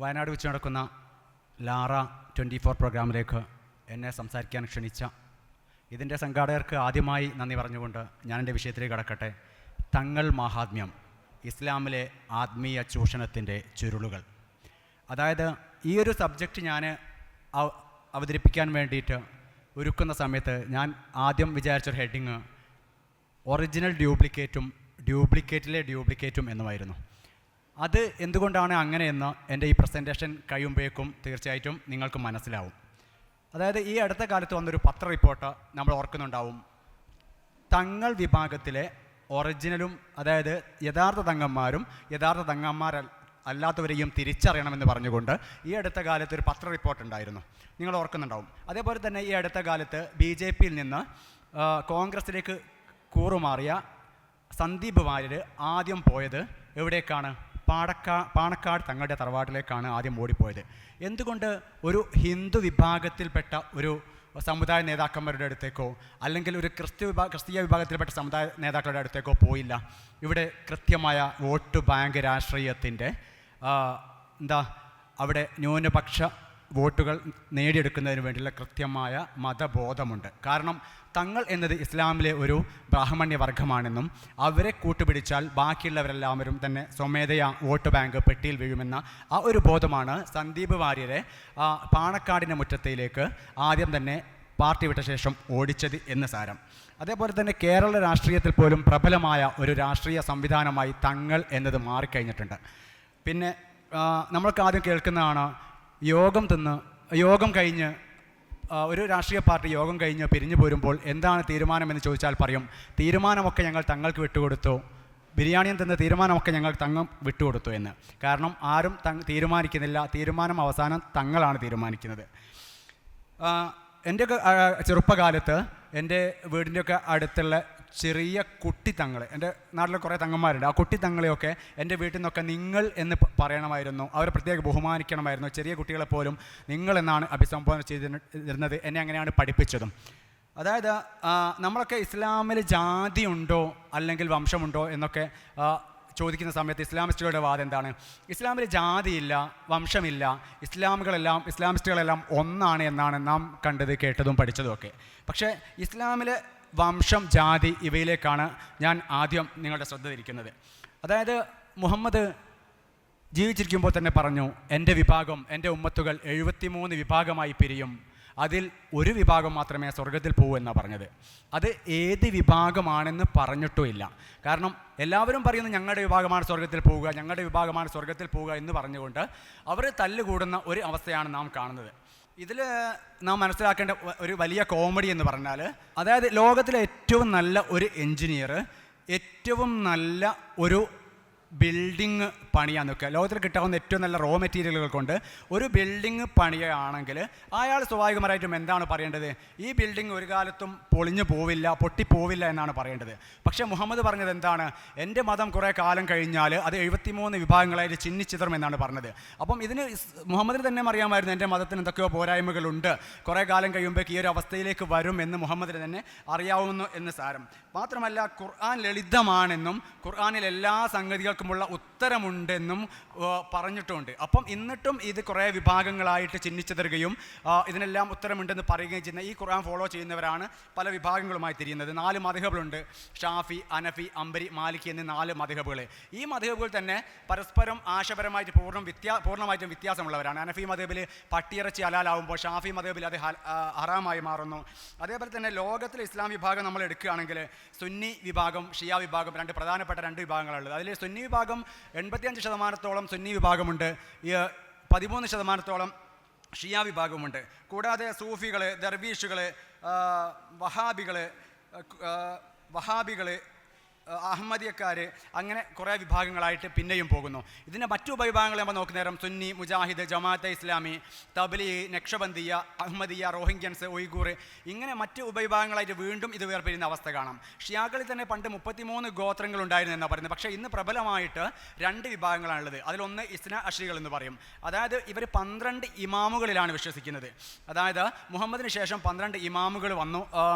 വയനാട് വെച്ച് നടക്കുന്ന ലാറ 24 പ്രോഗ്രാമിലേക്ക് എന്നെ സംസാരിക്കാൻ ക്ഷണിച്ച ഇതിൻ്റെ സംഘാടകർക്ക് ആദ്യമായി നന്ദി പറഞ്ഞുകൊണ്ട് ഞാൻ എൻ്റെ വിഷയത്തിലേക്ക് കടക്കട്ടെ. തങ്ങൾ മാഹാത്മ്യം, ഇസ്ലാമിലെ ആത്മീയ ചൂഷണത്തിൻ്റെ ചുരുളുകൾ. അതായത് ഈ ഒരു സബ്ജക്റ്റ് ഞാൻ അവതരിപ്പിക്കാൻ വേണ്ടിയിട്ട് ഒരുക്കുന്ന സമയത്ത് ഞാൻ ആദ്യം വിചാരിച്ചൊരു ഹെഡിങ് ഒറിജിനൽ ഡ്യൂപ്ലിക്കേറ്റും ഡ്യൂപ്ലിക്കേറ്റിലെ ഡ്യൂപ്ലിക്കേറ്റും എന്നുമായിരുന്നു. അത് എന്തുകൊണ്ടാണ് അങ്ങനെയെന്ന് എൻ്റെ ഈ പ്രസൻറ്റേഷൻ കഴിയുമ്പോഴേക്കും തീർച്ചയായിട്ടും നിങ്ങൾക്ക് മനസ്സിലാവും. അതായത് ഈ അടുത്ത കാലത്ത് വന്നൊരു പത്ര റിപ്പോർട്ട് നമ്മൾ ഓർക്കുന്നുണ്ടാവും. തങ്ങൾ വിഭാഗത്തിലെ ഒറിജിനലും, അതായത് യഥാർത്ഥ തങ്ങന്മാരും യഥാർത്ഥ തങ്ങന്മാരല്ലാത്തവരെയും തിരിച്ചറിയണമെന്ന് പറഞ്ഞുകൊണ്ട് ഈ അടുത്ത കാലത്ത് ഒരു പത്ര റിപ്പോർട്ട് ഉണ്ടായിരുന്നു, നിങ്ങൾ ഓർക്കുന്നുണ്ടാവും. അതേപോലെ തന്നെ ഈ അടുത്ത കാലത്ത് BJP-യിൽ നിന്ന് കോൺഗ്രസിലേക്ക് കൂറുമാറിയ സന്ദീപ് വാര്യർ ആദ്യം പോയത് എവിടേക്കാണ്? പാണക്കാട് തങ്ങളുടെ തറവാട്ടിലേക്കാണ് ആദ്യം ഓടിപ്പോയത്. എന്തുകൊണ്ട് ഒരു ഹിന്ദു വിഭാഗത്തിൽപ്പെട്ട ഒരു സമുദായ നേതാക്കന്മാരുടെ അടുത്തേക്കോ അല്ലെങ്കിൽ ഒരു ക്രിസ്തീയ വിഭാഗത്തിൽപ്പെട്ട സമുദായ നേതാക്കളുടെ അടുത്തേക്കോ പോയില്ല? ഇവിടെ കൃത്യമായ വോട്ട് ബാങ്ക് രാഷ്ട്രീയത്തിൻ്റെ അവിടെ ന്യൂനപക്ഷ വോട്ടുകൾ നേടിയെടുക്കുന്നതിന് വേണ്ടിയുള്ള കൃത്യമായ മതബോധമുണ്ട്. കാരണം തങ്ങൾ എന്നത് ഇസ്ലാമിലെ ഒരു ബ്രാഹ്മണ്യ വർഗമാണെന്നും അവരെ കൂട്ടുപിടിച്ചാൽ ബാക്കിയുള്ളവരെല്ലാവരും തന്നെ സ്വമേധയാ വോട്ട് ബാങ്ക് പെട്ടിയിൽ വീഴുമെന്ന ആ ഒരു ബോധമാണ് സന്ദീപ് വാര്യരെ പാണക്കാടിൻ്റെ മുറ്റത്തിലേക്ക് ആദ്യം തന്നെ പാർട്ടി വിട്ട ശേഷം ഓടിച്ചത് എന്ന് സാരം. അതേപോലെ തന്നെ കേരള രാഷ്ട്രീയത്തിൽ പോലും പ്രബലമായ ഒരു രാഷ്ട്രീയ സംവിധാനമായി തങ്ങൾ എന്നത് മാറിക്കഴിഞ്ഞിട്ടുണ്ട്. പിന്നെ നമ്മൾക്ക് ആദ്യം കേൾക്കുന്നതാണ് യോഗം കഴിഞ്ഞ് ഒരു രാഷ്ട്രീയ പാർട്ടി യോഗം കഴിഞ്ഞ് പിരിഞ്ഞു പോരുമ്പോൾ എന്താണ് തീരുമാനമെന്ന് ചോദിച്ചാൽ പറയും, തീരുമാനമൊക്കെ ഞങ്ങൾ തങ്ങൾക്ക് വിട്ടുകൊടുത്തു, ബിരിയാണിയും തന്ന തീരുമാനമൊക്കെ ഞങ്ങൾ തങ്ങൾ വിട്ടുകൊടുത്തു എന്ന്. കാരണം ആരും തീരുമാനിക്കുന്നില്ല, തീരുമാനം അവസാനം തങ്ങളാണ് തീരുമാനിക്കുന്നത്. എൻ്റെയൊക്കെ ചെറുപ്പകാലത്ത് എൻ്റെ വീടിൻ്റെയൊക്കെ അടുത്തുള്ള ചെറിയ കുട്ടിത്തങ്ങൾ, എൻ്റെ നാട്ടിലെ കുറേ തങ്ങന്മാരുണ്ട്, ആ കുട്ടിത്തങ്ങളെയൊക്കെ എൻ്റെ വീട്ടിൽ നിന്നൊക്കെ നിങ്ങൾ എന്ന് പറയണമായിരുന്നു, അവരെ പ്രത്യേകം ബഹുമാനിക്കണമായിരുന്നു. ചെറിയ കുട്ടികളെപ്പോലും നിങ്ങളെന്നാണ് അഭിസംബോധന ചെയ്തിരുന്നത്. എന്നെ അങ്ങനെയാണ് പഠിപ്പിച്ചതും. അതായത് നമ്മളൊക്കെ ഇസ്ലാമിൽ ജാതിയുണ്ടോ അല്ലെങ്കിൽ വംശമുണ്ടോ എന്നൊക്കെ ചോദിക്കുന്ന സമയത്ത് ഇസ്ലാമിസ്റ്റുകളുടെ വാദം എന്താണ്? ഇസ്ലാമിൽ ജാതിയില്ല, വംശമില്ല, ഇസ്ലാമിസ്റ്റുകളെല്ലാം ഒന്നാണ് എന്നാണ് നാം കണ്ടത്, കേട്ടതും പഠിച്ചതും ഒക്കെ. പക്ഷേ ഇസ്ലാമിലെ വംശം, ജാതി ഇവയിലേക്കാണ് ഞാൻ ആദ്യം നിങ്ങളുടെ ശ്രദ്ധ തിരിക്കുന്നത്. അതായത് മുഹമ്മദ് ജീവിച്ചിരിക്കുമ്പോൾ തന്നെ പറഞ്ഞു, എൻ്റെ വിഭാഗം, എൻ്റെ ഉമ്മത്തുകൾ 73 വിഭാഗമായി പിരിയും, അതിൽ ഒരു വിഭാഗം മാത്രമേ സ്വർഗത്തിൽ പോകൂ എന്നാണ് പറഞ്ഞത്. അത് ഏത് വിഭാഗമാണെന്ന് പറഞ്ഞിട്ടുമില്ല. കാരണം എല്ലാവരും പറയുന്നത് ഞങ്ങളുടെ വിഭാഗമാണ് സ്വർഗത്തിൽ പോവുക, ഞങ്ങളുടെ വിഭാഗമാണ് സ്വർഗത്തിൽ പോവുക എന്ന് പറഞ്ഞുകൊണ്ട് അവർ തല്ലുകൂടുന്ന ഒരു അവസ്ഥയാണ് നാം കാണുന്നത്. ഇതിൽ നാം മനസ്സിലാക്കേണ്ട ഒരു വലിയ കോമഡി എന്ന് പറഞ്ഞാൽ, അതായത് ലോകത്തിലെ ഏറ്റവും നല്ല ഒരു എൻജിനീയർ ഏറ്റവും നല്ല ഒരു ബിൽഡിങ് പണിയാൻ നിൽക്കുക, ലോകത്തിൽ കിട്ടാവുന്ന ഏറ്റവും നല്ല റോ മെറ്റീരിയലുകൾ കൊണ്ട് ഒരു ബിൽഡിങ് പണിയുകയാണെങ്കിൽ അയാൾ സ്വാഭാവികമായിട്ടും എന്താണ് പറയേണ്ടത്? ഈ ബിൽഡിംഗ് ഒരു കാലത്തും പൊളിഞ്ഞു പോവില്ല, പൊട്ടിപ്പോവില്ല എന്നാണ് പറയേണ്ടത്. പക്ഷേ മുഹമ്മദ് പറഞ്ഞത് എന്താണ്? എൻ്റെ മതം കുറേ കാലം കഴിഞ്ഞാൽ അത് 73 വിഭാഗങ്ങളായിട്ട് ചിന്നിച്ചിതറും എന്നാണ് പറഞ്ഞത്. അപ്പം ഇതിന് മുഹമ്മദിന് തന്നെ അറിയാമായിരുന്നു എൻ്റെ മതത്തിന് എന്തൊക്കെയോ പോരായ്മകളുണ്ട്, കുറേ കാലം കഴിയുമ്പോഴേക്ക് ഈ ഒരു അവസ്ഥയിലേക്ക് വരും എന്ന് മുഹമ്മദിന് തന്നെ അറിയാവുന്നു എന്ന് സാരം. മാത്രമല്ല ഖുർആൻ ലളിതമാണെന്നും ഖുർആനിൽ എല്ലാ സംഗതികൾക്കുമുള്ള ഉത്തരമുണ്ടെന്നും പറഞ്ഞിട്ടുണ്ട്. അപ്പം എന്നിട്ടും ഇത് കുറേ വിഭാഗങ്ങളായിട്ട് ചിഹ്നിച്ചെതറുകയും ഇതിനെല്ലാം ഉത്തരമുണ്ടെന്ന് പറയുകയും ചെയ്യുന്ന ഈ ഖുർആൻ ഫോളോ ചെയ്യുന്നവരാണ് പല വിഭാഗങ്ങളുമായി തിരിയുന്നത്. 4 മദ്ഹബുകളുണ്ട്: ഷാഫി, അനഫി, അംബരി, മാലിക്കി എന്നീ 4 മദ്ഹബുകൾ. ഈ മദ്ഹബുകൾ തന്നെ പരസ്പരം ആശയപരമായിട്ട് പൂർണ്ണമായിട്ടും വ്യത്യാസമുള്ളവരാണ്. അനഫി മദ്ഹബിൽ പട്ടിയിറച്ചി ഹലാലാവുമ്പോൾ ഷാഫി മദ്ഹബിൽ അത് ഹറാമായി മാറുന്നു. അതേപോലെ തന്നെ ലോകത്തിലെ ഇസ്ലാം വിഭാഗം നമ്മൾ എടുക്കുകയാണെങ്കിൽ സുന്നി വിഭാഗം, ഷിയ വിഭാഗം, പ്രധാനപ്പെട്ട 2 വിഭാഗങ്ങളുള്ളത്. അതിൽ സുന്നി വിഭാഗം 85% സുന്നി വിഭാഗമുണ്ട്, 13% ഷിയ വിഭാഗമുണ്ട്. കൂടാതെ സൂഫികൾ, ദർവീഷുകൾ, വഹാബികൾ, അഹമ്മദിയക്കാർ, അങ്ങനെ കുറേ വിഭാഗങ്ങളായിട്ട് പിന്നെയും പോകുന്നു. ഇതിൻ്റെ മറ്റു ഉപവിഭാഗങ്ങൾ നമ്മൾ നോക്കുന്ന നേരം സുന്നി, മുജാഹിദ്, ജമാഅത്തെ ഇസ്ലാമി, തബ്ലീഗ്, നക്ഷബന്ദിയ, അഹമ്മദിയ, റോഹിംഗ്യൻസ്, ഉയ്ഗൂർ, ഇങ്ങനെ മറ്റ് ഉപവിഭാഗങ്ങളായിട്ട് വീണ്ടും ഇത് വേർപിരിയുന്ന അവസ്ഥ കാണാം. ഷിയാകളിൽ തന്നെ പണ്ട് 33 ഗോത്രങ്ങൾ ഉണ്ടായിരുന്നു എന്നാണ് പറയുന്നത്. പക്ഷേ ഇന്ന് പ്രബലമായിട്ട് 2 വിഭാഗങ്ങളാണുള്ളത്. അതിലൊന്ന് ഇസ്നാ അശ്രികൾ എന്ന് പറയും. അതായത് ഇവർ 12 ഇമാമുകളിലാണ് വിശ്വസിക്കുന്നത്. അതായത് മുഹമ്മദിന് ശേഷം 12 ഇമാമുകൾ വന്നു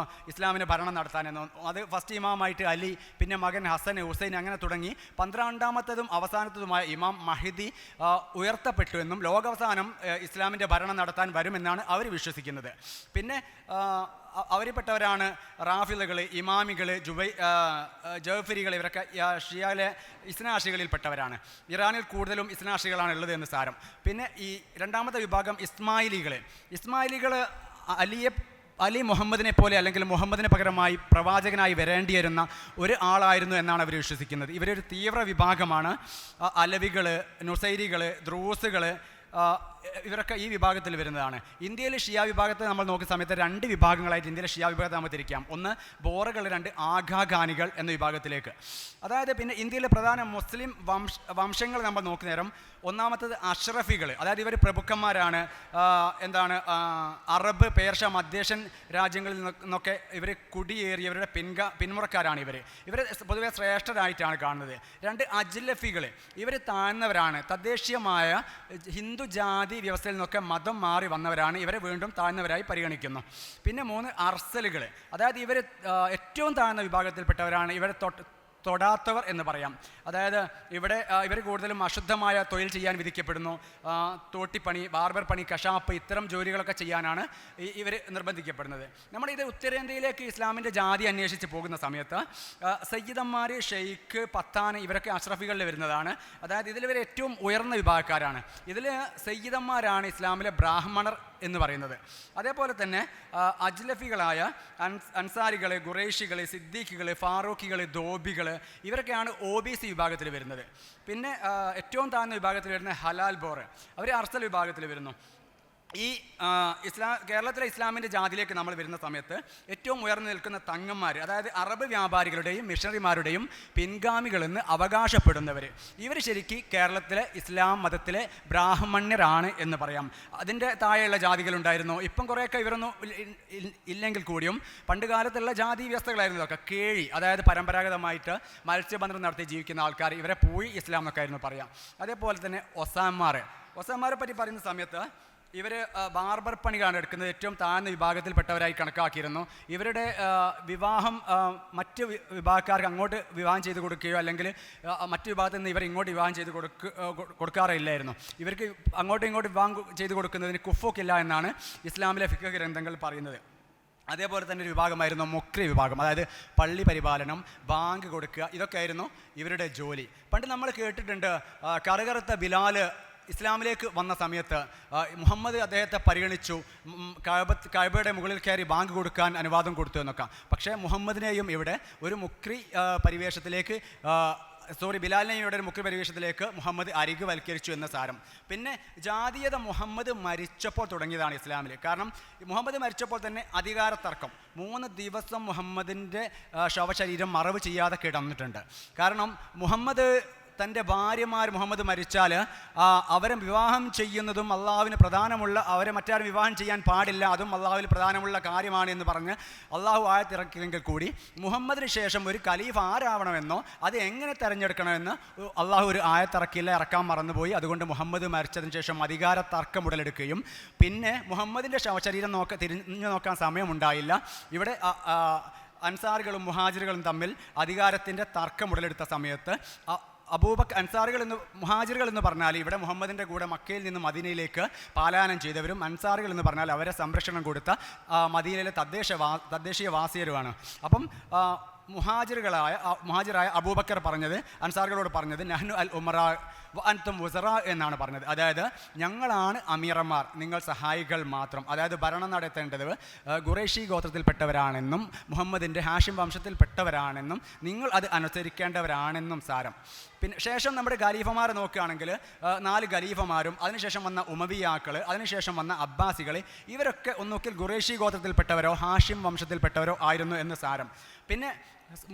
ഇസ്ലാമിന് ഭരണം നടത്താനെന്ന്. അത് ഫസ്റ്റ് ഇമാമായിട്ട് അലി, പിന്നെ മകൻ ഹസൻ, ഹുസൈൻ അങ്ങനെ തുടങ്ങി 12ാമത്തേതും അവസാനത്തതുമായ ഇമാം മഹ്ദി ഉയർത്തപ്പെട്ടു എന്നും ലോകാവസാനം ഇസ്ലാമിൻ്റെ ഭരണം നടത്താൻ വരുമെന്നാണ് അവർ വിശ്വസിക്കുന്നത്. പിന്നെ അവരിൽപ്പെട്ടവരാണ് റാഫിദുകൾ, ഇമാമികൾ, ജൗഫരികൾ. ഇവരൊക്കെ ഷിയയിലെ ഇസ്നാഷികളിൽപ്പെട്ടവരാണ്. ഇറാനിൽ കൂടുതലും ഇസ്നാഷികളാണ് ഉള്ളത് എന്ന് സാരം. പിന്നെ ഈ രണ്ടാമത്തെ വിഭാഗം ഇസ്മായിലികൾ അലി മുഹമ്മദിനെ പോലെ അല്ലെങ്കിൽ മുഹമ്മദിന് പകരമായി പ്രവാചകനായി വരേണ്ടിയിരുന്ന ഒരു ആളായിരുന്നു എന്നാണ് അവർ വിശ്വസിക്കുന്നത്. ഇവരൊരു തീവ്ര വിഭാഗമാണ്. അലവികൾ, നുസൈരികൾ, ദ്രൂസുകൾ ഇവരൊക്കെ ഈ വിഭാഗത്തിൽ വരുന്നതാണ്. ഇന്ത്യയിലെ ഷിയ വിഭാഗത്തെ നമ്മൾ നോക്കുന്ന സമയത്ത് 2 വിഭാഗങ്ങളായിട്ട് ഇന്ത്യയിലെ ഷിയ വിഭാഗത്തെ നമ്മൾ തിരിക്കാം. ഒന്ന് ബോറകൾ, 2 ആഘാഖാനികൾ എന്ന വിഭാഗത്തിലേക്ക്. അതായത് പിന്നെ ഇന്ത്യയിലെ പ്രധാന മുസ്ലിം വംശങ്ങൾ നമ്മൾ നോക്കുന്ന നേരം ഒന്നാമത്തത് അഷ്റഫികൾ. അതായത് ഇവർ പ്രഭുക്കന്മാരാണ്. അറബ്, പേർഷ്യ, മധ്യേഷ്യൻ രാജ്യങ്ങളിൽ നിന്നൊക്കെ ഇവർ കുടിയേറിയവരുടെ പിന്മുറക്കാരാണ്. ഇവരെ പൊതുവെ ശ്രേഷ്ഠരായിട്ടാണ് കാണുന്നത്. 2 അജ്ലഫികൾ. ഇവർ താഴ്ന്നവരാണ്. തദ്ദേശീയമായ ഹിന്ദു ജാതി വ്യവസ്ഥയിൽ നിന്നൊക്കെ മതം മാറി വന്നവരാണ്. ഇവരെ വീണ്ടും താഴ്ന്നവരായി പരിഗണിക്കുന്നു. പിന്നെ 3 അർസലുകൾ. അതായത് ഇവർ ഏറ്റവും താഴ്ന്ന വിഭാഗത്തിൽപ്പെട്ടവരാണ്. ഇവരെ തൊടാത്തവർ എന്ന് പറയാം. അതായത് ഇവർ കൂടുതലും അശുദ്ധമായ തൊഴിൽ ചെയ്യാൻ വിധിക്കപ്പെടുന്നു. തോട്ടിപ്പണി, ബാർബർ പണി, കശാപ്പ് ഇത്തരം ജോലികളൊക്കെ ചെയ്യാനാണ് ഇവർ നിർബന്ധിക്കപ്പെടുന്നത്. ഇത് ഉത്തരേന്ത്യയിലേക്ക് ഇസ്ലാമിൻ്റെ ജാതി അന്വേഷിച്ച് പോകുന്ന സമയത്ത് സയ്യിദന്മാർ, ഷെയ്ഖ്, പത്താൻ ഇവരൊക്കെ അഷ്റഫികളിൽ വരുന്നതാണ്. അതായത് ഇതിലിവർ ഏറ്റവും ഉയർന്ന വിഭാഗക്കാരാണ്. ഇതിൽ സയ്യിദന്മാരാണ് ഇസ്ലാമിലെ ബ്രാഹ്മണർ എന്ന് പറയുന്നത്. അതേപോലെ തന്നെ അജ്ലഫികളായ അൻസാരികൾ, ഖുറൈഷികൾ, സിദ്ദീഖികൾ, ഫാറൂഖികൾ, ധോബികൾ ഇവരൊക്കെയാണ് OBC വിഭാഗത്തിൽ വരുന്നത്. പിന്നെ ഏറ്റവും താഴ്ന്ന വിഭാഗത്തിൽ വരുന്ന ഹലാൽ ബോർ, അവർ അർസൽ വിഭാഗത്തിൽ വരുന്നു. ഈ കേരളത്തിലെ ഇസ്ലാമിൻ്റെ ജാതിയിലേക്ക് നമ്മൾ വരുന്ന സമയത്ത് ഏറ്റവും ഉയർന്നു നിൽക്കുന്ന തങ്ങന്മാർ, അതായത് അറബ് വ്യാപാരികളുടെയും മിഷണറിമാരുടെയും പിൻഗാമികളെന്ന് അവകാശപ്പെടുന്നവർ, ഇവർ ശരിക്കും കേരളത്തിലെ ഇസ്ലാം മതത്തിലെ ബ്രാഹ്മണ്യരാണ് എന്ന് പറയാം. അതിൻ്റെ താഴെയുള്ള ജാതികളുണ്ടായിരുന്നു. ഇപ്പം കുറേയൊക്കെ ഇവരൊന്നും ഇല്ലെങ്കിൽ കൂടിയും പണ്ട് കാലത്തുള്ള ജാതി വ്യവസ്ഥകളായിരുന്നു ഇതൊക്കെ. കേഴി, അതായത് പരമ്പരാഗതമായിട്ട് മത്സ്യബന്ധനം നടത്തി ജീവിക്കുന്ന ആൾക്കാർ, ഇവരെ പൂയി ഇസ്ലാം എന്നൊക്കെ ആയിരുന്നു പറയാം. അതേപോലെ തന്നെ ഒസാമാരെ പറ്റി പറയുന്ന സമയത്ത് ഇവർ ബാർബർ പണിയാണ് എടുക്കുന്നത്. ഏറ്റവും താഴ്ന്ന വിഭാഗത്തിൽപ്പെട്ടവരായി കണക്കാക്കിയിരുന്നു. ഇവരുടെ വിവാഹം മറ്റ് വിഭാഗക്കാർക്ക് അങ്ങോട്ട് വിവാഹം ചെയ്ത് കൊടുക്കുകയോ അല്ലെങ്കിൽ മറ്റു വിഭാഗത്തിൽ നിന്ന് ഇവർ ഇങ്ങോട്ട് വിവാഹം ചെയ്ത് കൊടുക്കാറില്ലായിരുന്നു. ഇവർക്ക് അങ്ങോട്ടും ഇങ്ങോട്ട് വിവാഹം ചെയ്ത് കൊടുക്കുന്നതിന് കുഫൊക്കില്ല എന്നാണ് ഇസ്ലാമിലെ ഫിഖ് ഗ്രന്ഥങ്ങൾ പറയുന്നത്. അതേപോലെ തന്നെ ഒരു വിഭാഗമായിരുന്നു മുക്രി വിഭാഗം. അതായത് പള്ളി പരിപാലനം, ബാങ്ക് കൊടുക്കുക, ഇതൊക്കെയായിരുന്നു ഇവരുടെ ജോലി. പണ്ട് നമ്മൾ കേട്ടിട്ടുണ്ട് കറുകറുത്ത ബിലാൽ ഇസ്ലാമിലേക്ക് വന്ന സമയത്ത് മുഹമ്മദ് അദ്ദേഹത്തെ പരിഗണിച്ചു, കഅബയുടെ മുകളിൽ കയറി ബാങ്ക് കൊടുക്കാൻ അനുവാദം കൊടുത്തു എന്നൊക്കെ. പക്ഷേ മുഹമ്മദിനെയും ഇവിടെ ഒരു മുക്രി പരിവേഷത്തിലേക്ക് ബിലാലിനെയും ഇവിടെ ഒരു മുക്രി പരിവേഷത്തിലേക്ക് മുഹമ്മദ് അരികുവൽക്കരിച്ചു എന്ന സാരം. പിന്നെ ജാതീയത മുഹമ്മദ് മരിച്ചപ്പോൾ തുടങ്ങിയതാണ് ഇസ്ലാമിൽ. കാരണം മുഹമ്മദ് മരിച്ചപ്പോൾ തന്നെ അധികാര തർക്കം 3 ദിവസം മുഹമ്മദിൻ്റെ ശവശരീരം മറവ് ചെയ്യാതെ കിടന്നിട്ടുണ്ട്. കാരണം തൻ്റെ ഭാര്യമാർ മുഹമ്മദ് മരിച്ചാൽ അവരെ വിവാഹം ചെയ്യുന്നതും അള്ളാഹുവിന് പ്രധാനമുള്ള, അവരെ മറ്റാരും വിവാഹം ചെയ്യാൻ പാടില്ല, അതും അള്ളാഹുവിന് പ്രധാനമുള്ള കാര്യമാണ് എന്ന് പറഞ്ഞ് അള്ളാഹു ആയത്തിറക്കിയെങ്കിൽ കൂടി മുഹമ്മദിന് ശേഷം ഒരു ഖലീഫ ആരാവണമെന്നോ അത് എങ്ങനെ തിരഞ്ഞെടുക്കണമെന്ന് അള്ളാഹു ഒരു ഇറക്കാൻ മറന്നുപോയി. അതുകൊണ്ട് മുഹമ്മദ് മരിച്ചതിന് ശേഷം അധികാര തർക്കം ഉടലെടുക്കുകയും പിന്നെ മുഹമ്മദിൻ്റെ ശവശരീരം തിരിഞ്ഞു നോക്കാൻ സമയമുണ്ടായില്ല. ഇവിടെ അൻസാറുകളും മുഹാജിറുകളും തമ്മിൽ അധികാരത്തിൻ്റെ തർക്കം ഉടലെടുത്ത സമയത്ത് മുഹാജിറുകൾ എന്ന് പറഞ്ഞാൽ ഇവിടെ മുഹമ്മദിൻ്റെ കൂടെ മക്കയിൽ നിന്ന് മദീനയിലേക്ക് പലായനം ചെയ്തവരും, അൻസാറുകൾ എന്ന് പറഞ്ഞാൽ അവരെ സംരക്ഷണം കൊടുത്ത മദീനയിലെ തദ്ദേശീയവാസിയരുമാണ്. അപ്പം മുഹാജിറായ അബൂബക്കർ പറഞ്ഞത്, അൻസാറുകളോട് പറഞ്ഞത് നഹ്നു അൽ ഉമറാ വ അൻതും വുസറ എന്നാണ് പറഞ്ഞത്. അതായത് ഞങ്ങളാണ് അമീറന്മാർ, നിങ്ങൾ സഹായികൾ മാത്രം. അതായത് ഭരണം നടത്തേണ്ടത് ഖുറൈശി ഗോത്രത്തിൽപ്പെട്ടവരാണെന്നും മുഹമ്മദിൻ്റെ ഹാഷിം വംശത്തിൽപ്പെട്ടവരാണെന്നും നിങ്ങൾ അത് അനുസരിക്കേണ്ടവരാണെന്നും സാരം. പിന്നെ ശേഷം നമ്മുടെ ഖലീഫമാരെ നോക്കുകയാണെങ്കിൽ 4 ഖലീഫമാരും അതിനുശേഷം വന്ന ഉമവിയാക്കൾ, അതിനുശേഷം വന്ന അബ്ബാസികൾ, ഇവരൊക്കെ ഒന്നുകിൽ ഖുറൈശി ഗോത്രത്തിൽപ്പെട്ടവരോ ഹാഷിം വംശത്തിൽപ്പെട്ടവരോ ആയിരുന്നു എന്ന് സാരം. പിന്നെ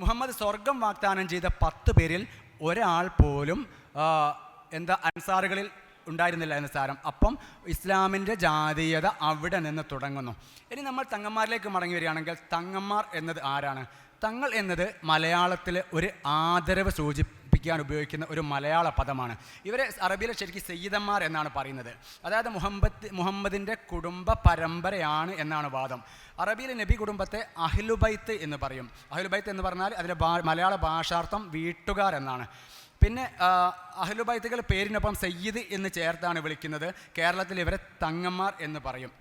മുഹമ്മദ് സ്വർഗം വാഗ്ദാനം ചെയ്ത 10 പേരിൽ ഒരാൾ പോലും അൻസാറുകളിൽ ഉണ്ടായിരുന്നില്ല എന്ന് സാരം. അപ്പം ഇസ്ലാമിൻ്റെ ജാതീയത അവിടെ നിന്ന് തുടങ്ങുന്നു. ഇനി നമ്മൾ തങ്ങന്മാരിലേക്ക് മടങ്ങി വരികയാണെങ്കിൽ തങ്ങന്മാർ എന്നത് ആരാണ്? തങ്ങൾ എന്നത് മലയാളത്തിൽ ഒരു ആദരവ് സൂചിപ്പിക്കുന്ന സൂചിപ്പിക്കാൻ ഉപയോഗിക്കുന്ന ഒരു മലയാള പദമാണ്. ഇവരെ അറബിയിലെ ശരിക്കും സയ്യിദന്മാർ എന്നാണ് പറയുന്നത്. അതായത് മുഹമ്മദിൻ്റെ കുടുംബ പരമ്പരയാണ് എന്നാണ് വാദം. അറബിയിലെ നബി കുടുംബത്തെ അഹ്ലുബൈത്ത് എന്ന് പറയും. അഹ്ലുബൈത്ത് എന്ന് പറഞ്ഞാൽ അതിൻ്റെ മലയാള ഭാഷാർത്ഥം വീട്ടുകാർ എന്നാണ്. പിന്നെ അഹ്ലുബൈത്തുകൾ പേരിനൊപ്പം സയ്യിദ് എന്ന് ചേർത്താണ് വിളിക്കുന്നത്. കേരളത്തിൽ ഇവരെ തങ്ങന്മാർ എന്ന് പറയും.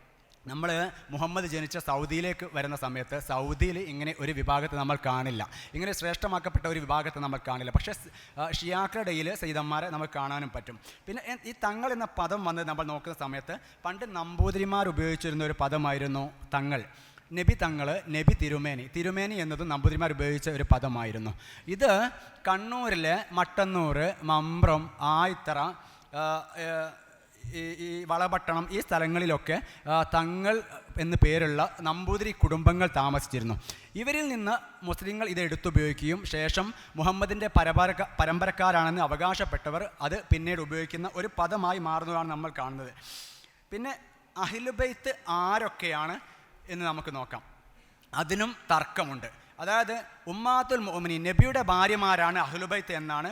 നമ്മൾ മുഹമ്മദ് ജനിച്ച സൗദിയിലേക്ക് വരുന്ന സമയത്ത് സൗദിയിൽ ഇങ്ങനെ ഒരു വിഭാഗത്തെ നമ്മൾ കാണില്ല, ഇങ്ങനെ ശ്രേഷ്ഠമാക്കപ്പെട്ട ഒരു വിഭാഗത്തെ നമ്മൾ കാണില്ല. പക്ഷേ ഷിയാക്കളുടെ ഇടയിൽ സയ്യിദന്മാരെ നമുക്ക് കാണാനും പറ്റും. പിന്നെ ഈ തങ്ങൾ എന്ന പദം വന്ന് നമ്മൾ നോക്കുന്ന സമയത്ത് പണ്ട് നമ്പൂതിരിമാർ ഉപയോഗിച്ചിരുന്ന ഒരു പദമായിരുന്നു തങ്ങൾ. നബി തങ്ങൾ, നബി തിരുമേനി എന്നതും നമ്പൂതിരിമാർ ഉപയോഗിച്ച ഒരു പദമായിരുന്നു. ഇത് കണ്ണൂരിലെ മട്ടന്നൂർ, മമ്പ്രം, ആയിത്തറ, ഈ വളപട്ടണം, ഈ സ്ഥലങ്ങളിലൊക്കെ തങ്ങൾ എന്ന് പേരുള്ള നമ്പൂതിരി കുടുംബങ്ങൾ താമസിച്ചിരുന്നു. ഇവരിൽ നിന്ന് മുസ്ലിങ്ങൾ ഇത് എടുത്തുപയോഗിക്കുകയും ശേഷം മുഹമ്മദിൻ്റെ പരമ്പരക്കാരാണെന്ന് അവകാശപ്പെട്ടവർ അത് പിന്നീട് ഉപയോഗിക്കുന്ന ഒരു പദമായി മാറുന്നതാണ് നമ്മൾ കാണുന്നത്. പിന്നെ അഹ്ലുബൈത്ത് ആരൊക്കെയാണ് എന്ന് നമുക്ക് നോക്കാം. അതിനും തർക്കമുണ്ട്. അതായത് ഉമ്മാത്തുൽ മുഅ്മിനീൻ, നബിയുടെ ഭാര്യമാരാണ് അഹ്ലുബൈത്ത് എന്നാണ്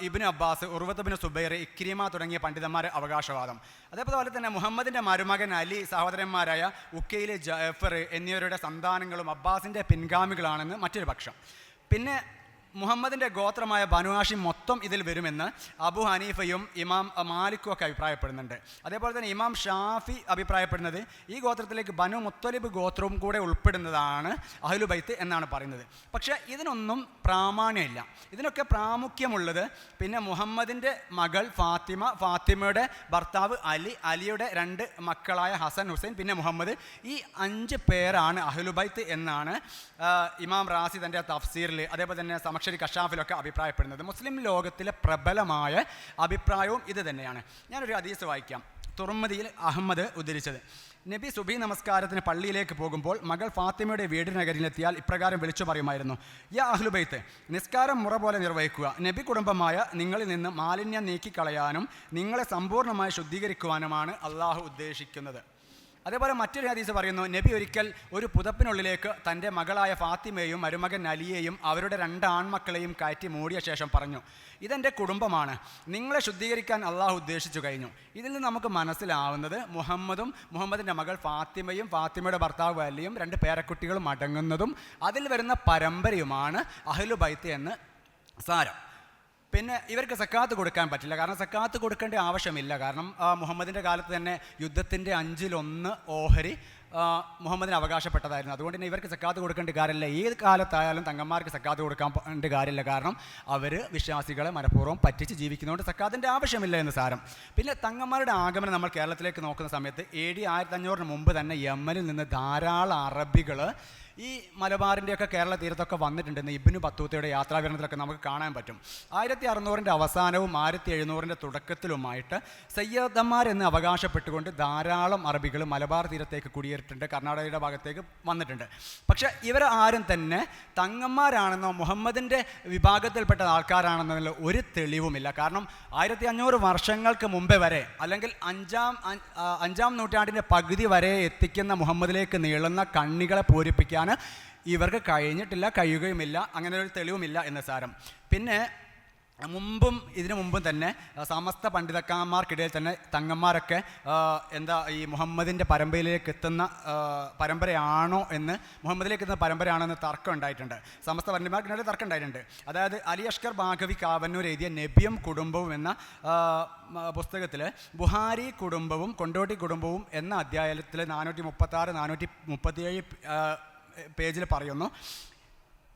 Ibn Abbas, Urwah bin Zubair, Ikrimah തുടങ്ങിയ പണ്ഡിതന്മാരുടെ അവകാശവാദം. അതേപോലെ തന്നെ മുഹമ്മദിൻ്റെ മരുമകൻ അലി, സഹോദരന്മാരായ ഉക്കയിൽ, ജഅഫർ എന്നിവരുടെ സന്താനങ്ങളും അബ്ബാസിൻ്റെ പിൻഗാമികളാണെന്ന് മറ്റൊരു പക്ഷം. പിന്നെ മുഹമ്മദിൻ്റെ ഗോത്രമായ ബനു ഹാഷിം മൊത്തം ഇതിൽ വരുമെന്ന് അബു ഹനീഫയും ഇമാം മാലിക്കും ഒക്കെ അഭിപ്രായപ്പെടുന്നുണ്ട്. അതേപോലെ തന്നെ ഇമാം ഷാഫി അഭിപ്രായപ്പെടുന്നത് ഈ ഗോത്രത്തിലേക്ക് ബനു മുത്തലിബ് ഗോത്രവും കൂടെ ഉൾപ്പെടുന്നതാണ് അഹ്ലുബൈത്ത് എന്നാണ് പറയുന്നത്. പക്ഷേ ഇതിനൊന്നും പ്രാമാണ്യമില്ല. ഇതിനൊക്കെ പ്രാമുഖ്യമുള്ളത് പിന്നെ മുഹമ്മദിൻ്റെ മകൾ ഫാത്തിമ, ഫാത്തിമയുടെ ഭർത്താവ് അലി, അലിയുടെ 2 മക്കളായ ഹസൻ, ഹുസൈൻ, പിന്നെ മുഹമ്മദ്, ഈ 5 പേരാണ് അഹ്ലുബൈത്ത് എന്നാണ് ഇമാം റാസി തൻ്റെ തഫ്സീറിൽ, അതേപോലെ തന്നെ സമക്ഷരി കഷാഫിലൊക്കെ അഭിപ്രായപ്പെടുന്നത്. മുസ്ലിം ലോകത്തിലെ പ്രബലമായ അഭിപ്രായവും ഇത് തന്നെയാണ്. ഞാനൊരു ഹദീസ് വായിക്കാം. തുർമുദിയിൽ അഹമ്മദ് ഉദ്ധരിച്ചത്: നബി സുബഹി നമസ്കാരത്തിന് പള്ളിയിലേക്ക് പോകുമ്പോൾ മകൾ ഫാത്തിമയുടെ വീടിനകരിലെത്തിയാൽ ഇപ്രകാരം വിളിച്ചു പറയുമായിരുന്നു: യാ അഹ്ലുബൈത്ത്, നിസ്കാരം മുറ പോലെ നിർവഹിക്കുക. നബി കുടുംബമായ നിങ്ങളിൽ നിന്ന് മാലിന്യം നീക്കിക്കളയാനും നിങ്ങളെ സമ്പൂർണ്ണമായി ശുദ്ധീകരിക്കുവാനുമാണ് അള്ളാഹു ഉദ്ദേശിക്കുന്നത്. അതേപോലെ മറ്റൊരു ഹദീസ് പറയുന്നു, നബി ഒരിക്കൽ ഒരു പുതപ്പിനുള്ളിലേക്ക് തൻ്റെ മകളായ ഫാത്തിമയെയും മരുമകൻ അലിയെയും അവരുടെ 2 ആൺമക്കളെയും കയറ്റി മൂടിയ ശേഷം പറഞ്ഞു: ഇതെൻ്റെ കുടുംബമാണ്, നിങ്ങളെ ശുദ്ധീകരിക്കാൻ അള്ളാഹു ഉദ്ദേശിച്ചു കഴിഞ്ഞു. ഇതിൽ നിന്ന് നമുക്ക് മനസ്സിലാവുന്നത് മുഹമ്മദും മുഹമ്മദിൻ്റെ മകൾ ഫാത്തിമയും ഫാത്തിമയുടെ ഭർത്താവ് അലിയും 2 പേരക്കുട്ടികളും അടങ്ങുന്നതും അതിൽ വരുന്ന പരമ്പരയുമാണ് അഹ്ലുബൈത്ത് എന്ന് സാരം. പിന്നെ ഇവർക്ക് സക്കാത്ത് കൊടുക്കാൻ പറ്റില്ല. കാരണം സക്കാത്ത് കൊടുക്കേണ്ട ആവശ്യമില്ല. കാരണം മുഹമ്മദിൻ്റെ കാലത്ത് തന്നെ യുദ്ധത്തിൻ്റെ 5/1 ഓഹരി മുഹമ്മദിന് അവകാശപ്പെട്ടതായിരുന്നു. അതുകൊണ്ട് തന്നെ ഇവർക്ക് സക്കാത്ത് കൊടുക്കേണ്ട കാര്യമില്ല. ഏത് കാലത്തായാലും തങ്ങന്മാർക്ക് സക്കാത്ത് കൊടുക്കാൻ കാര്യമില്ല. കാരണം അവർ വിശ്വാസികളെ മനഃപൂർവ്വം പറ്റിച്ച് ജീവിക്കുന്നതുകൊണ്ട് സക്കാത്തിൻ്റെ ആവശ്യമില്ല എന്ന് സാരം. പിന്നെ തങ്ങന്മാരുടെ ആഗമനം നമ്മൾ കേരളത്തിലേക്ക് നോക്കുന്ന സമയത്ത് AD 1500 മുമ്പ് തന്നെ യമനിൽ നിന്ന് ധാരാളം അറബികൾ ഈ മലബാറിൻ്റെയൊക്കെ കേരള തീരത്തൊക്കെ വന്നിട്ടുണ്ടെന്ന് ഇബ്നു ബത്തൂത്തയുടെ യാത്രാവിവരണത്തിലൊക്കെ നമുക്ക് കാണാൻ പറ്റും. 1600 അവസാനവും 1700 തുടക്കത്തിലുമായിട്ട് സയ്യദന്മാരെന്ന് അവകാശപ്പെട്ടുകൊണ്ട് ധാരാളം അറബികൾ മലബാർ തീരത്തേക്ക് കുടിയേറിയിട്ടുണ്ട്, കർണാടകയുടെ ഭാഗത്തേക്ക് വന്നിട്ടുണ്ട്. പക്ഷേ ഇവർ ആരും തന്നെ തങ്ങന്മാരാണെന്നോ മുഹമ്മദിൻ്റെ വിഭാഗത്തിൽപ്പെട്ട ആൾക്കാരാണെന്നതിൽ ഒരു തെളിവുമില്ല. കാരണം 1500 വർഷങ്ങൾക്ക് മുമ്പേ വരെ, അല്ലെങ്കിൽ അഞ്ചാം നൂറ്റാണ്ടിൻ്റെ പകുതി വരെ എത്തിക്കുന്ന മുഹമ്മദിലേക്ക് നീളുന്ന കണ്ണികളെ പൂരിപ്പിക്കാൻ ഇവർക്ക് കഴിഞ്ഞിട്ടില്ല, കഴിയുകയുമില്ല. അങ്ങനെ ഒരു തെളിവുമില്ല എന്ന് സാരം. പിന്നെ ഇതിനു മുമ്പും തന്നെ സമസ്ത പണ്ഡിതന്മാർക്കിടയിൽ തന്നെ തങ്ങന്മാരൊക്കെ ഈ മുഹമ്മദിൻ്റെ പരമ്പരയിലേക്ക് എത്തുന്ന മുഹമ്മദിലേക്ക് എത്തുന്ന പരമ്പരയാണോ എന്ന് തർക്കം ഉണ്ടായിട്ടുണ്ട്. സമസ്ത പണ്ഡിതന്മാർക്കിടയിൽ തർക്കം ഉണ്ടായിട്ടുണ്ട്. അതായത് അലി അഷ്കർ ബാഗവി കാവന്നൂർ എഴുതിയ നബിയും കുടുംബവും എന്ന പുസ്തകത്തിൽ ബുഹാരി കുടുംബവും കൊണ്ടോട്ടി കുടുംബവും എന്ന അധ്യായത്തിൽ 436, 437 പേജിൽ പറയുന്നു,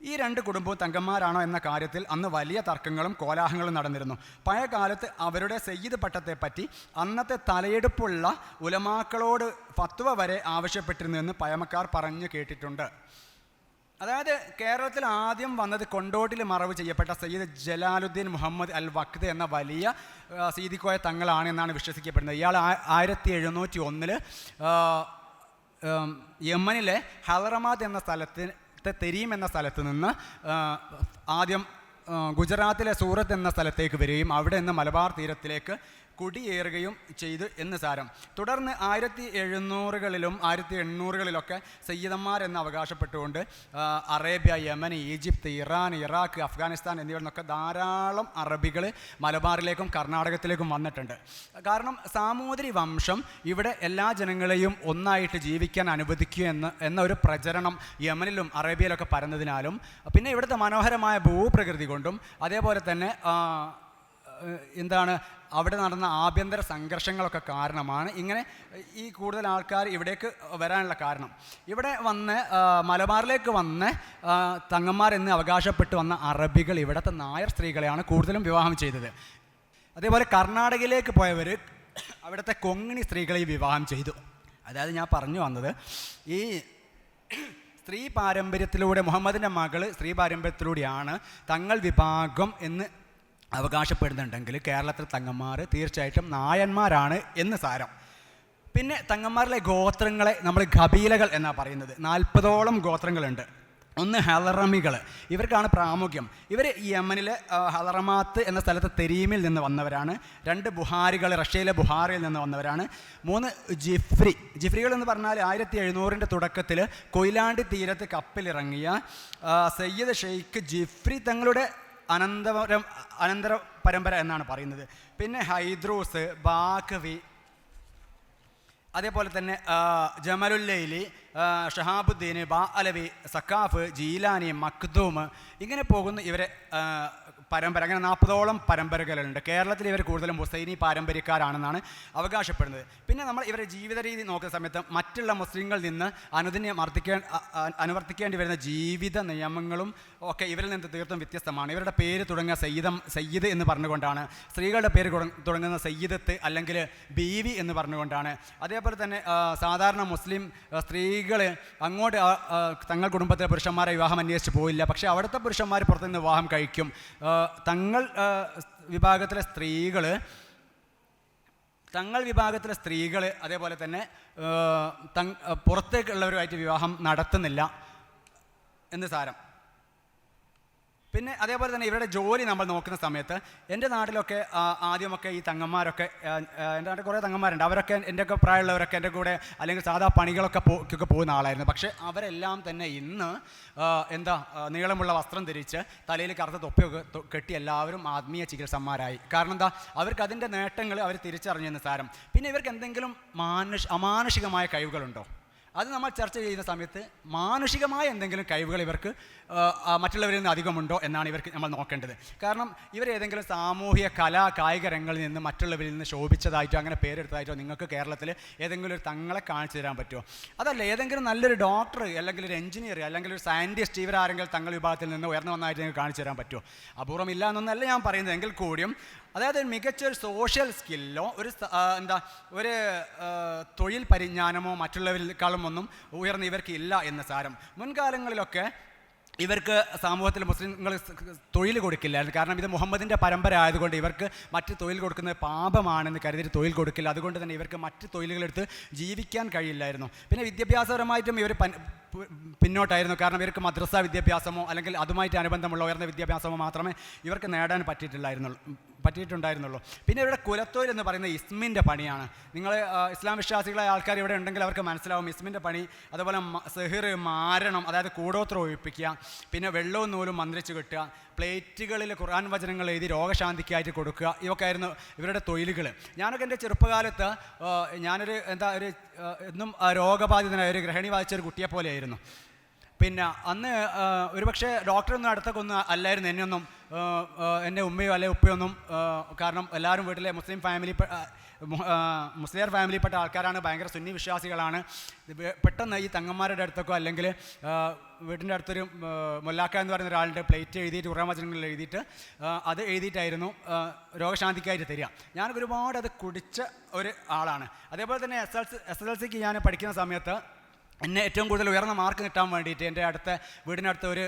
ഈ 2 കുടുംബവും തങ്കന്മാരാണോ എന്ന കാര്യത്തിൽ അന്ന് വലിയ തർക്കങ്ങളും കോലാഹലങ്ങളും നടന്നിരുന്നു. പഴയ കാലത്ത് അവരുടെ സയ്യിദ് പട്ടത്തെപ്പറ്റി അന്നത്തെ തലയെടുപ്പുള്ള ഉലമാക്കളോട് ഫത്വ വരെ ആവശ്യപ്പെട്ടിരുന്നുവെന്ന് പഴമക്കാർ പറഞ്ഞു കേട്ടിട്ടുണ്ട്. അതായത് കേരളത്തിൽ ആദ്യം വന്നത് കൊണ്ടോട്ടിൽ മറവ് ചെയ്യപ്പെട്ട സയ്യിദ് ജലാലുദ്ദീൻ മുഹമ്മദ് അൽ വഖ്ദ് എന്ന വലിയ സീദിക്കോയ തങ്ങളാണ് എന്നാണ് വിശ്വസിക്കപ്പെടുന്നത്. ഇയാൾ 1701 യമനിലെ ഹലറമാദ് എന്ന തെരീം എന്ന സ്ഥലത്ത് നിന്ന് ആദ്യം ഗുജറാത്തിലെ സൂറത്ത് എന്ന സ്ഥലത്തേക്ക് വരികയും അവിടെ നിന്ന് മലബാർ തീരത്തിലേക്ക് കുടിയേറുകയും ചെയ്തു എന്ന് സാരം. തുടർന്ന് 1700-കളിലും 1800-കളിലൊക്കെ സയ്യിദന്മാരെന്ന് അവകാശപ്പെട്ടുകൊണ്ട് Arabia, Yemen, Egypt, Iran, Iraq, Afghanistan എന്നിവയിൽ നിന്നൊക്കെ ധാരാളം അറബികൾ മലബാറിലേക്കും കർണാടകത്തിലേക്കും വന്നിട്ടുണ്ട്. കാരണം സാമൂതിരി വംശം ഇവിടെ എല്ലാ ജനങ്ങളെയും ഒന്നായിട്ട് ജീവിക്കാൻ അനുവദിക്കുക എന്ന ഒരു പ്രചരണം യമനിലും അറേബ്യയിലൊക്കെ പരന്നതിനാലും പിന്നെ ഇവിടുത്തെ മനോഹരമായ ഭൂപ്രകൃതി കൊണ്ടും അതേപോലെ തന്നെ അവിടെ നടന്ന ആഭ്യന്തര സംഘർഷങ്ങളൊക്കെ കാരണമാണ് ഇങ്ങനെ ഈ കൂടുതൽ ആൾക്കാർ ഇവിടേക്ക് വരാനുള്ള കാരണം. ഇവിടെ വന്ന് മലബാറിലേക്ക് വന്ന് തങ്ങന്മാരെന്ന് അവകാശപ്പെട്ട് വന്ന അറബികൾ ഇവിടുത്തെ നായർ സ്ത്രീകളെയാണ് കൂടുതലും വിവാഹം ചെയ്തത്. അതേപോലെ കർണാടകയിലേക്ക് പോയവർ അവിടുത്തെ കൊങ്ങിണി സ്ത്രീകളെ വിവാഹം ചെയ്തു. അതായത് ഞാൻ പറഞ്ഞു വന്നത് ഈ സ്ത്രീ പാരമ്പര്യത്തിലൂടെ മുഹമ്മദിൻ്റെ മകൾ സ്ത്രീ പാരമ്പര്യത്തിലൂടെയാണ് തങ്ങൾ വിഭാഗം എന്ന് അവകാശപ്പെടുന്നുണ്ടെങ്കിൽ കേരളത്തിലെ തങ്ങന്മാർ തീർച്ചയായിട്ടും നായന്മാരാണ് എന്ന് സാരം. പിന്നെ തങ്ങന്മാരിലെ ഗോത്രങ്ങളെ നമ്മൾ ഖബീലകൾ എന്നാണ് പറയുന്നത്. 40ഓളം ഗോത്രങ്ങളുണ്ട്. ഒന്ന് ഹലറമികൾ, ഇവർക്കാണ് പ്രാമുഖ്യം. ഇവർ യമനിലെ ഹലറമാത്ത് എന്ന സ്ഥലത്ത് തെരീമിൽ നിന്ന് വന്നവരാണ്. 2 ബുഹാരികൾ, റഷ്യയിലെ ബുഹാറയിൽ നിന്ന് വന്നവരാണ്. 3 ജിഫ്രികൾ എന്ന് പറഞ്ഞാൽ 1700-ന്റെ തുടക്കത്തിൽ കൊയിലാണ്ടി തീരത്ത് കപ്പലിറങ്ങിയ സയ്യിദ് ഷെയ്ഖ് ജിഫ്രി തങ്ങളുടെ അനന്തര പരമ്പര എന്നാണ് പറയുന്നത്. പിന്നെ ഹൈദ്രൂസ്, ബാഖവി, അതേപോലെ തന്നെ ജമലുല്ലൈലി, ഷഹാബുദ്ദീൻ, ബാ അലവി, സക്കാഫ്, ജീലാനി, മഖ്ദൂം, ഇങ്ങനെ പോകുന്ന ഇവരെ പരമ്പര. അങ്ങനെ 40ഓളം പരമ്പരകളുണ്ട്. കേരളത്തിൽ ഇവർ കൂടുതലും ഹുസൈനി പാരമ്പര്യക്കാരാണെന്നാണ് അവകാശപ്പെടുന്നത്. പിന്നെ നമ്മൾ ഇവരുടെ ജീവിത രീതി നോക്കുന്ന സമയത്ത് മറ്റുള്ള മുസ്ലിങ്ങളിൽ നിന്ന് അനുവർത്തിക്കേണ്ടി വരുന്ന ജീവിത നിയമങ്ങളും ഒക്കെ ഇവരിൽ നിന്ന് തീർത്തും വ്യത്യസ്തമാണ്. ഇവരുടെ പേര് തുടങ്ങുക സയ്യിദ് എന്ന് പറഞ്ഞുകൊണ്ടാണ്. സ്ത്രീകളുടെ പേര് തുടങ്ങുന്ന സയ്യിദത്ത് അല്ലെങ്കിൽ ബീവി എന്ന് പറഞ്ഞുകൊണ്ടാണ്. അതേപോലെ തന്നെ സാധാരണ മുസ്ലിം സ്ത്രീകൾ അങ്ങോട്ട് തങ്ങൾ കുടുംബത്തിലെ പുരുഷന്മാരെ വിവാഹം അന്വേഷിച്ച് പോയില്ല. പക്ഷേ അവിടുത്തെ പുരുഷന്മാർ പുറത്തുനിന്ന് വിവാഹം കഴിക്കും. തങ്ങൾ വിഭാഗത്തിലെ സ്ത്രീകൾ അതേപോലെ തന്നെ പുറത്തേക്കുള്ളവരുമായിട്ട് വിവാഹം നടത്തുന്നില്ല എന്ന് സാരം. പിന്നെ അതേപോലെ തന്നെ ഇവരുടെ ജോലി നമ്മൾ നോക്കുന്ന സമയത്ത് എൻ്റെ നാട്ടിലൊക്കെ ആദ്യമൊക്കെ ഈ തങ്ങന്മാരൊക്കെ, എൻ്റെ നാട്ടിൽ കുറേ തങ്ങന്മാരുണ്ട്. അവരൊക്കെ എൻ്റെയൊക്കെ പ്രായമുള്ളവരൊക്കെ എൻ്റെ കൂടെ അല്ലെങ്കിൽ സാധാ പണികളൊക്കെ പോകുന്ന ആളായിരുന്നു. പക്ഷേ അവരെല്ലാം തന്നെ ഇന്ന് നീളമുള്ള വസ്ത്രം ധരിച്ച് തലയിൽ കറുത്ത തൊപ്പിയൊക്കെ കെട്ടി എല്ലാവരും ആത്മീയ ചികിത്സന്മാരായി. കാരണം അവർക്ക് അതിൻ്റെ നേട്ടങ്ങൾ അവർ തിരിച്ചറിഞ്ഞെന്ന് സാരം. പിന്നെ ഇവർക്ക് എന്തെങ്കിലും അമാനുഷികമായ കഴിവുകളുണ്ടോ? അത് നമ്മൾ ചർച്ച ചെയ്യുന്ന സമയത്ത് മാനുഷികമായ എന്തെങ്കിലും കഴിവുകൾ ഇവർക്ക് മറ്റുള്ളവരിൽ നിന്ന് അധികമുണ്ടോ എന്നാണ് ഇവർക്ക് നമ്മൾ നോക്കേണ്ടത്. കാരണം ഇവരേതെങ്കിലും സാമൂഹിക കായിക രംഗങ്ങളിൽ നിന്ന് മറ്റുള്ളവരിൽ നിന്ന് ശോഭിച്ചതായിട്ടോ അങ്ങനെ പേരെടുത്തതായിട്ടോ നിങ്ങൾക്ക് കേരളത്തിൽ ഏതെങ്കിലും ഒരു തങ്ങളെ കാണിച്ചു തരാൻ പറ്റുമോ? അതല്ല, ഏതെങ്കിലും നല്ലൊരു ഡോക്ടർ അല്ലെങ്കിൽ ഒരു എഞ്ചിനീയർ അല്ലെങ്കിൽ ഒരു സയൻറ്റിസ്റ്റ് ഇവരാരെങ്കിലും തങ്ങൾ വിഭാഗത്തിൽ നിന്ന് ഉയർന്നു വന്നതായിട്ട് നിങ്ങൾക്ക് കാണിച്ചു തരാൻ പറ്റുമോ? അപൂർവമില്ല എന്നൊന്നല്ല ഞാൻ പറയുന്നത്. എങ്കിൽ കൂടിയും അതായത് മികച്ചൊരു സോഷ്യൽ സ്കില്ലോ ഒരു തൊഴിൽ പരിജ്ഞാനമോ മറ്റുള്ളവരെക്കാളും ഒന്നും ഉയർന്ന് ഇവർക്ക് ഇല്ല എന്ന് സാരം. മുൻകാലങ്ങളിലൊക്കെ ഇവർക്ക് സമൂഹത്തിൽ മുസ്ലിങ്ങൾ തൊഴിൽ കൊടുക്കില്ലായിരുന്നു. കാരണം ഇത് മുഹമ്മദിൻ്റെ പരമ്പര ആയതുകൊണ്ട് ഇവർക്ക് മറ്റ് തൊഴിൽ കൊടുക്കുന്നത് പാപമാണെന്ന് കരുതി തൊഴിൽ കൊടുക്കില്ല. അതുകൊണ്ട് തന്നെ ഇവർക്ക് മറ്റ് തൊഴിലുകളെടുത്ത് ജീവിക്കാൻ കഴിയില്ലായിരുന്നു. പിന്നെ വിദ്യാഭ്യാസപരമായിട്ടും ഇവർ പിന്നോട്ടായിരുന്നു. കാരണം ഇവർക്ക് മദ്രസ വിദ്യാഭ്യാസമോ അല്ലെങ്കിൽ അതുമായിട്ട് അനുബന്ധമുള്ള ഉയർന്ന വിദ്യാഭ്യാസമോ മാത്രമേ ഇവർക്ക് നേടാൻ പറ്റിയിട്ടുണ്ടായിരുന്നുള്ളൂ. പിന്നെ ഇവരുടെ കുലത്തൊഴിൽ എന്ന് പറയുന്നത് ഇസ്മിൻ്റെ പണിയാണ്. നിങ്ങൾ ഇസ്ലാം വിശ്വാസികളായ ആൾക്കാർ ഇവിടെ ഉണ്ടെങ്കിൽ അവർക്ക് മനസ്സിലാവും ഇസ്മിൻ്റെ പണി. അതുപോലെ സെഹിർ, മാരണം, അതായത് കൂടോത്രം ഒഴിപ്പിക്കുക, പിന്നെ വെള്ളവും നൂലും മന്ത്രിച്ച് കിട്ടുക, പ്ലേറ്റുകളിൽ ഖുർആൻ വചനങ്ങൾ എഴുതി രോഗശാന്തിക്കായിട്ട് കൊടുക്കുക, ഇതൊക്കെ ആയിരുന്നു ഇവരുടെ തൊഴിലുകൾ. ഞാനൊക്കെ എൻ്റെ ചെറുപ്പകാലത്ത് ഞാനൊരു എന്നും രോഗബാധിതനായ ഒരു ഗ്രഹണി ബാധിച്ച ഒരു കുട്ടിയെ പോലെയായിരുന്നു. പിന്നെ അന്ന് ഒരുപക്ഷെ ഡോക്ടറൊന്നും അടുത്തൊക്കെ ഒന്നും അല്ലായിരുന്നു എന്നെയൊന്നും, എൻ്റെ ഉമ്മയോ അല്ലെങ്കിൽ ഉപ്പയൊന്നും. കാരണം എല്ലാവരും വീട്ടിലെ മുസ്ലിം ഫാമിലിപ്പെട്ട ആൾക്കാരാണ്, ഭയങ്കര സുന്നി വിശ്വാസികളാണ്. പെട്ടെന്ന് ഈ തങ്ങന്മാരുടെ അടുത്തൊക്കെ അല്ലെങ്കിൽ വീട്ടിൻ്റെ അടുത്തൊരു മൊല്ലാക്ക എന്ന് പറയുന്ന ഒരാളുടെ പ്ലേറ്റ് എഴുതിയിട്ട് ഖുർആൻ വചനങ്ങളിൽ എഴുതിയിട്ട് അത് എഴുതിയിട്ടായിരുന്നു രോഗശാന്തിക്കായിട്ട് തരിക. ഞാൻ ഒരുപാട് അത് കുടിച്ച ഒരു ആളാണ്. അതേപോലെ തന്നെ SSLCക്ക് ഞാൻ പഠിക്കുന്ന സമയത്ത് എന്നെ ഏറ്റവും കൂടുതൽ ഉയർന്ന മാർക്ക് കിട്ടാൻ വേണ്ടിയിട്ട് എൻ്റെ വീടിനടുത്ത് ഒരു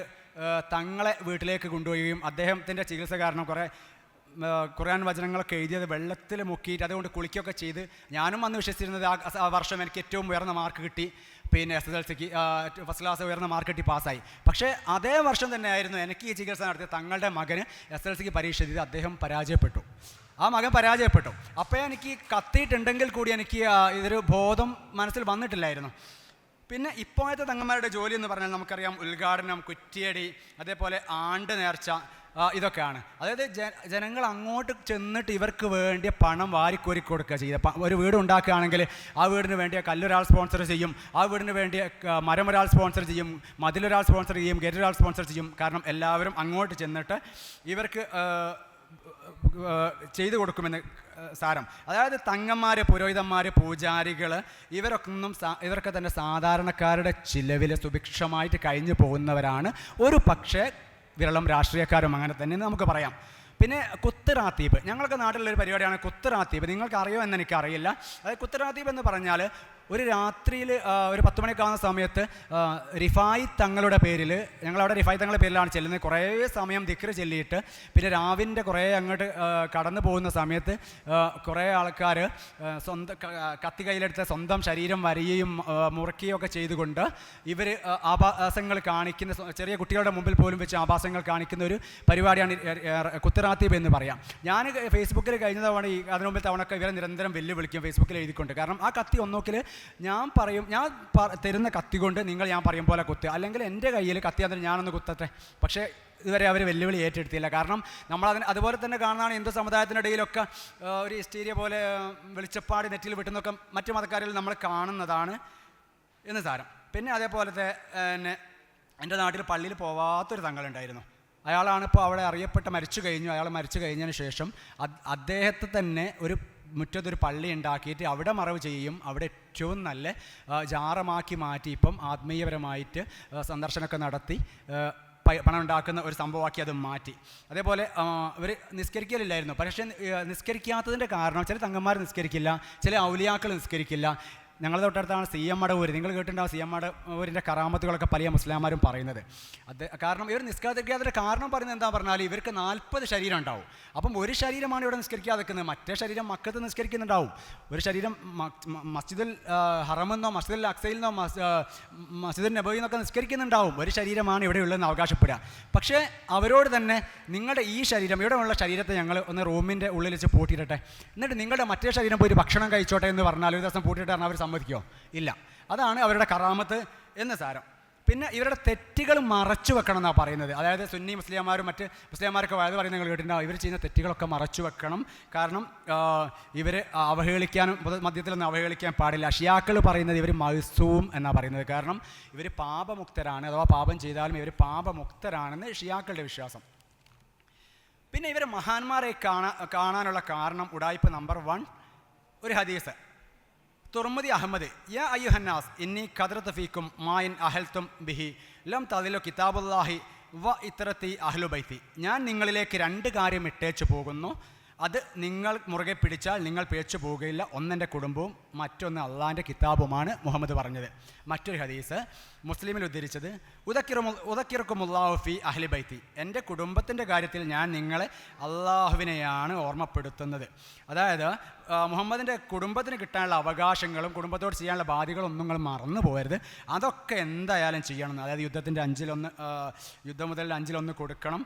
തങ്ങളെ വീട്ടിലേക്ക് കൊണ്ടുപോവുകയും അദ്ദേഹത്തിൻ്റെ ചികിത്സ കാരണം കുറേ ഖുർആൻ വചനങ്ങളൊക്കെ എഴുതിയത് വെള്ളത്തിൽ മുക്കിയിട്ട് അതുകൊണ്ട് കുളിക്കുകയൊക്കെ ചെയ്ത് ഞാനും അന്ന് വിശ്വസിച്ചിരുന്നത് ആ വർഷം എനിക്ക് ഏറ്റവും ഉയർന്ന മാർക്ക് കിട്ടി. പിന്നെ SSLCക്ക് ഫസ്റ്റ് ക്ലാസ് ഉയർന്ന മാർക്ക് കിട്ടി പാസ്സായി. പക്ഷേ അതേ വർഷം തന്നെയായിരുന്നു എനിക്ക് ഈ ചികിത്സ നടത്തിയ തങ്ങളുടെ മകന് SSLCക്ക് പരീക്ഷ എഴുതി അദ്ദേഹം പരാജയപ്പെട്ടു. ആ മകൻ പരാജയപ്പെട്ടു. അപ്പോൾ എനിക്ക് കത്തിയിട്ടുണ്ടെങ്കിൽ കൂടി എനിക്ക് ഇതൊരു ബോധം മനസ്സിൽ വന്നിട്ടില്ലായിരുന്നു. പിന്നെ ഇപ്പോഴത്തെ തങ്ങന്മാരുടെ ജോലി എന്ന് പറഞ്ഞാൽ നമുക്കറിയാം, ഉദ്ഘാടനം, കുറ്റിയടി, അതേപോലെ ആണ്ട് നേർച്ച, ഇതൊക്കെയാണ്. അതായത് ജനങ്ങൾ അങ്ങോട്ട് ചെന്നിട്ട് ഇവർക്ക് വേണ്ടിയ പണം വാരിക്കോരി കൊടുക്കുക ചെയ്യുക. ഒരു വീട് ഉണ്ടാക്കുകയാണെങ്കിൽ ആ വീടിന് വേണ്ടിയ കല്ലൊരാൾ സ്പോൺസർ ചെയ്യും, ആ വീടിന് വേണ്ടിയ മരം ഒരാൾ സ്പോൺസർ ചെയ്യും, മതിലൊരാൾ സ്പോൺസർ ചെയ്യും, ഗേറ്റ് ഒരാൾ സ്പോൺസർ ചെയ്യും. കാരണം എല്ലാവരും അങ്ങോട്ട് ചെന്നിട്ട് ഇവർക്ക് ചെയ്തു കൊടുക്കുമെന്ന് സാരം. അതായത് തങ്ങന്മാർ, പുരോഹിതന്മാർ, പൂജാരികൾ ഇവരൊക്കെ തന്നെ സാധാരണക്കാരുടെ ചിലവിൽ സുഭിക്ഷമായിട്ട് കഴിഞ്ഞു പോകുന്നവരാണ്. ഒരു പക്ഷേ വിരളം രാഷ്ട്രീയക്കാരും അങ്ങനെ തന്നെ നമുക്ക് പറയാം. പിന്നെ കുത്തറാത്തീബ്, ഞങ്ങൾക്ക് നാട്ടിലുള്ളൊരു പരിപാടിയാണ് കുത്തറാത്തീബ്. നിങ്ങൾക്ക് അറിയോ എന്ന് എനിക്കറിയില്ല. അതായത് കുത്തറാത്തീബ് എന്ന് പറഞ്ഞാൽ ഒരു രാത്രിയിൽ ഒരു 10 മണിക്കാവുന്ന സമയത്ത് റിഫായി തങ്ങളുടെ പേരിൽ, ഞങ്ങളവിടെ റിഫായി തങ്ങളുടെ പേരിലാണ് ചെല്ലുന്നത്, കുറേ സമയം ദിക്റ് ചൊല്ലിയിട്ട് പിന്നെ രാവിൻ്റെ കുറേ അങ്ങോട്ട് കടന്നു പോകുന്ന സമയത്ത് കുറേ ആൾക്കാർ സ്വന്തം കത്തി കയ്യിലെടുത്ത് സ്വന്തം ശരീരം വരികയും മുറുക്കുകയും ഒക്കെ ചെയ്തുകൊണ്ട് ഇവർ ആഭാസങ്ങൾ കാണിക്കുന്ന, ചെറിയ കുട്ടികളുടെ മുമ്പിൽ പോലും വെച്ച് ആഭാസങ്ങൾ കാണിക്കുന്ന ഒരു പരിപാടിയാണ് കുത്തറാത്തീബ് എന്ന് പറയാം. ഞാൻ ഫേസ്ബുക്കിൽ കഴിഞ്ഞ തവണ അതിനു മുമ്പിൽ തവണയൊക്കെ ഇവരെ നിരന്തരം വെല്ലുവിളിക്കും ഫേസ്ബുക്കിൽ എഴുതിക്കൊണ്ട്. കാരണം ആ കത്തി ഒന്നോക്കിൽ ഞാൻ തരുന്ന കത്തി കൊണ്ട് ഞാൻ പറയും പോലെ കുത്തുക, അല്ലെങ്കിൽ എൻ്റെ കയ്യിൽ കത്തി അതിന് ഞാനൊന്ന് കുത്തട്ടെ. പക്ഷേ ഇതുവരെ അവർ വെല്ലുവിളി ഏറ്റെടുത്തില്ല. കാരണം അതുപോലെ തന്നെ കാണുന്നതാണ് ഹിന്ദു സമുദായത്തിനിടയിലൊക്കെ ഒരു ഹിസ്റ്റീരിയ പോലെ വെളിച്ചപ്പാട് നെറ്റിൽ വിട്ടുന്നൊക്കെ മറ്റു മതക്കാരിൽ നമ്മൾ കാണുന്നതാണ് എന്ന് സാരം. പിന്നെ അതേപോലത്തെ തന്നെ എൻ്റെ നാട്ടിൽ പള്ളിയിൽ പോവാത്തൊരു തങ്ങളുണ്ടായിരുന്നു. അയാളാണ് ഇപ്പോൾ അവിടെ അറിയപ്പെട്ട മരിച്ചു കഴിഞ്ഞു. അയാൾ മരിച്ചു കഴിഞ്ഞതിന് ശേഷം അദ്ദേഹത്തെ തന്നെ ഒരു മുറ്റത്തൊരു പള്ളി ഉണ്ടാക്കിയിട്ട് അവിടെ മറവ് ചെയ്യും. അവിടെ ഏറ്റവും നല്ല ജാറമാക്കി മാറ്റി ഇപ്പം ആത്മീയപരമായിട്ട് സന്ദർശനമൊക്കെ നടത്തി പണം ഉണ്ടാക്കുന്ന ഒരു സംഭവമാക്കി അത് മാറ്റി. അതേപോലെ ഇവർ നിസ്കരിക്കലില്ലായിരുന്നു. പക്ഷേ നിസ്കരിക്കാത്തതിൻ്റെ കാരണം ചില തങ്ങന്മാർ നിസ്കരിക്കില്ല, ചില ഔലിയാക്കൾ നിസ്കരിക്കില്ല. ഞങ്ങളുടെ തൊട്ടടുത്താണ് സി എം മടവൂർ. നിങ്ങൾ കേട്ടിട്ടുണ്ടാവും സി എം മടവൂരിൻ്റെ കറാമത്തുകളൊക്കെ പല മുസ്ലിംമാരും പറയുന്നത്. കാരണം ഇവർ നിസ്കരിക്കാത്തതിൻ്റെ കാരണം പറയുന്നത് എന്താ പറഞ്ഞാൽ ഇവർക്ക് 40 ശരീരം ഉണ്ടാവും. അപ്പം ഒരു ശരീരമാണ് ഇവിടെ നിസ്കരിക്കാതെ നിൽക്കുന്നത്, മറ്റേ ശരീരം മക്കത്ത് നിസ്കരിക്കുന്നുണ്ടാവും. ഒരു ശരീരം മസ്ജിദുൽ ഹറമെന്നോ മസ്ജിദുൽ അക്സയിൽ നിന്നോ മസ്ജിദുൽ നബവിയിൽ നിന്നൊക്കെ നിസ്കരിക്കുന്നുണ്ടാവും. ഒരു ശരീരമാണ് ഇവിടെ ഉള്ളതെന്ന് അവകാശപ്പെടുക. പക്ഷേ അവരോട് തന്നെ നിങ്ങളുടെ ഈ ശരീരം, ഇവിടെ ഉള്ള ശരീരത്തെ ഞങ്ങൾ ഒന്ന് റൂമിൻ്റെ ഉള്ളിൽ വെച്ച് പൂട്ടിയിട്ടെ, എന്നിട്ട് നിങ്ങളുടെ മറ്റേ ശരീരം പോയി ഭക്ഷണം കഴിച്ചോട്ടെ എന്ന് പറഞ്ഞാൽ ഒരു ദിവസം പൂട്ടിയിട്ട് പറഞ്ഞാൽ അവർ സമ്മതിക്കോ? ഇല്ല. അതാണ് അവരുടെ കറാമത്ത് എന്ന് സാരം. പിന്നെ ഇവരുടെ തെറ്റുകൾ മറച്ചു വെക്കണം എന്നാണ് പറയുന്നത്. അതായത് സുന്നി മുസ്ലിംമാരും മറ്റ് മുസ്ലിംമാരൊക്കെ വയത് പറയുന്നത് നിങ്ങൾ കേട്ടിട്ടുണ്ടാവും. ഇവർ ചെയ്യുന്ന തെറ്റുകളൊക്കെ മറച്ചു വെക്കണം. കാരണം ഇവർ അവഹേളിക്കാനും മധ്യത്തിലൊന്നും അവഹേളിക്കാൻ പാടില്ല. ഷിയാക്കൾ പറയുന്നത് ഇവർ മഅ്സൂം എന്നാണ് പറയുന്നത്. കാരണം ഇവർ പാപമുക്തരാണ്, അഥവാ പാപം ചെയ്താലും ഇവർ പാപമുക്തരാണെന്ന് ഷിയാക്കളുടെ വിശ്വാസം. പിന്നെ ഇവർ മഹാന്മാരെ കാണാനുള്ള കാരണം ഉടായിപ്പ് നമ്പർ 1 ഒരു ഹദീസ്. തുർമുദി അഹമ്മദ്, യാ അയ്യുഹന്നാസ് ഇന്നി ഖദറതു ഫീക്കും മായിൻ അഹൽതും ബിഹി ലം തദിലു കിതാബുല്ലാഹി വ ഇത്രത്തി അഹ്ലു ബൈത്തി. ഞാൻ നിങ്ങളിലേക്ക് 2 കാര്യം ഇട്ടേച്ചു പോകുന്നു, അത് നിങ്ങൾ മുറുകെ പിടിച്ചാൽ നിങ്ങൾ പിഴച്ചു പോവുകയില്ല. ഒന്നെൻ്റെ കുടുംബവും മറ്റൊന്ന് അള്ളാഹിൻ്റെ കിതാബുമാണ് മുഹമ്മദ് പറഞ്ഞത്. മറ്റൊരു ഹദീസ് മുസ്ലിമിൽ ഉദ്ധരിച്ചത്, ഉദക്കിറുക്കുമുല്ലാഹു ഫി അഹ്ലി ബൈത്തി, എൻ്റെ കുടുംബത്തിൻ്റെ കാര്യത്തിൽ ഞാൻ നിങ്ങളെ അള്ളാഹുവിനെയാണ് ഓർമ്മപ്പെടുത്തുന്നത്. അതായത് മുഹമ്മദിൻ്റെ കുടുംബത്തിന് കിട്ടാനുള്ള അവകാശങ്ങളും കുടുംബത്തോട് ചെയ്യാനുള്ള ബാധ്യതകളൊന്നും നിങ്ങൾ മറന്നു പോകരുത്. അതൊക്കെ എന്തായാലും ചെയ്യണം. അതായത് യുദ്ധം മുതൽ 5/1 കൊടുക്കണം,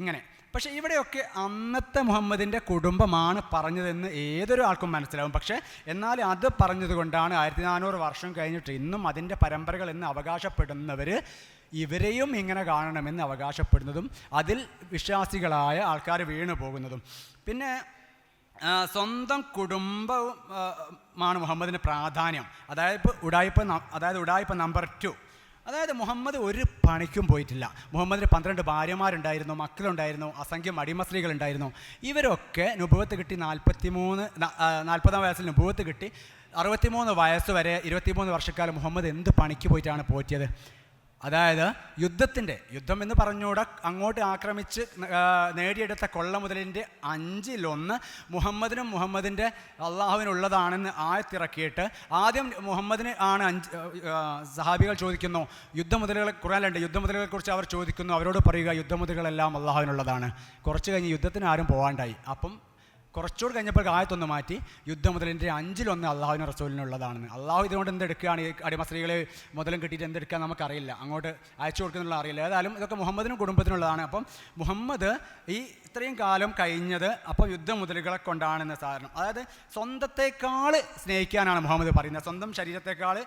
ഇങ്ങനെ. പക്ഷേ ഇവിടെയൊക്കെ അന്നത്തെ മുഹമ്മദിൻ്റെ കുടുംബമാണ് പറഞ്ഞതെന്ന് ഏതൊരു ആൾക്കും മനസ്സിലാവും. പക്ഷേ എന്നാൽ അത് പറഞ്ഞതുകൊണ്ടാണ് 1400 വർഷം കഴിഞ്ഞിട്ട് ഇന്നും അതിൻ്റെ പരമ്പരകൾ എന്ന് അവകാശപ്പെടുന്നവർ ഇവരെയും ഇങ്ങനെ കാണണമെന്ന് അവകാശപ്പെടുന്നതും അതിൽ വിശ്വാസികളായ ആൾക്കാർ വീണു പോകുന്നതും. പിന്നെ സ്വന്തം കുടുംബമാണ് മുഹമ്മദിന് പ്രാധാന്യം. അതായത് ഉടായിപ്പ് നമ്പർ 2. അതായത് മുഹമ്മദ് ഒരു പണിക്കും പോയിട്ടില്ല. മുഹമ്മദിന് 12 ഭാര്യമാരുണ്ടായിരുന്നു, മക്കളുണ്ടായിരുന്നു, അസംഖ്യം അടിമസ്ത്രീകളുണ്ടായിരുന്നു. ഇവരൊക്കെ നുബുവത്ത് കിട്ടി 40-ാം വയസ്സിൽ നുബുവത്ത് കിട്ടി. 63 വയസ്സ് വരെ 23 വർഷക്കാലം മുഹമ്മദ് എന്ത് പണിക്ക് പോയിട്ടാണ് പോറ്റിയത്? അതായത് യുദ്ധം എന്ന് പറഞ്ഞുകൂടെ അങ്ങോട്ട് ആക്രമിച്ച് നേടിയെടുത്ത കൊള്ള മുതലിൻ്റെ 5/1 മുഹമ്മദിൻ്റെ അള്ളാഹുവിനുള്ളതാണെന്ന് ആയത്തിറക്കിയിട്ട് ആദ്യം മുഹമ്മദിന് ആണ് സഹാബികൾ ചോദിക്കുന്നു യുദ്ധമുതലുകൾ. ഖുർആനിലുണ്ട്, യുദ്ധമുതലുകളെക്കുറിച്ച് അവർ ചോദിക്കുന്നു. അവരോട് പറയുക യുദ്ധമുതലുകളെല്ലാം അള്ളാഹുവിനുള്ളതാണ്. കുറച്ച് കഴിഞ്ഞ് യുദ്ധത്തിന് ആരും പോകാണ്ടായി. അപ്പം കുറച്ചുകൂടി കഴിഞ്ഞപ്പോൾ ആയത്തൊന്ന് മാറ്റി യുദ്ധം മുതലിൻ്റെ 5/1 അള്ളാഹുവിന് റസൂലിനുള്ളതാണെന്ന്. അള്ളാഹു ഇതുകൊണ്ട് എന്തെടുക്കുകയാണ്, ഈ അടിമ സ്ത്രീകളെ മുതലും കിട്ടിയിട്ട് എന്തെടുക്കുക നമുക്കറിയില്ല, അങ്ങോട്ട് അയച്ചു കൊടുക്കുന്നുള്ള അറിയില്ല. ഏതായാലും ഇതൊക്കെ മുഹമ്മദിനും കുടുംബത്തിനുള്ളതാണ്. അപ്പം മുഹമ്മദ് ഈ ഇത്രയും കാലം കഴിഞ്ഞത് അപ്പം യുദ്ധമുതലുകളെ കൊണ്ടാണെന്ന് സാധനം. അതായത് സ്വന്തത്തെക്കാൾ സ്നേഹിക്കാനാണ് മുഹമ്മദ് പറയുന്നത്, സ്വന്തം ശരീരത്തെക്കാൾ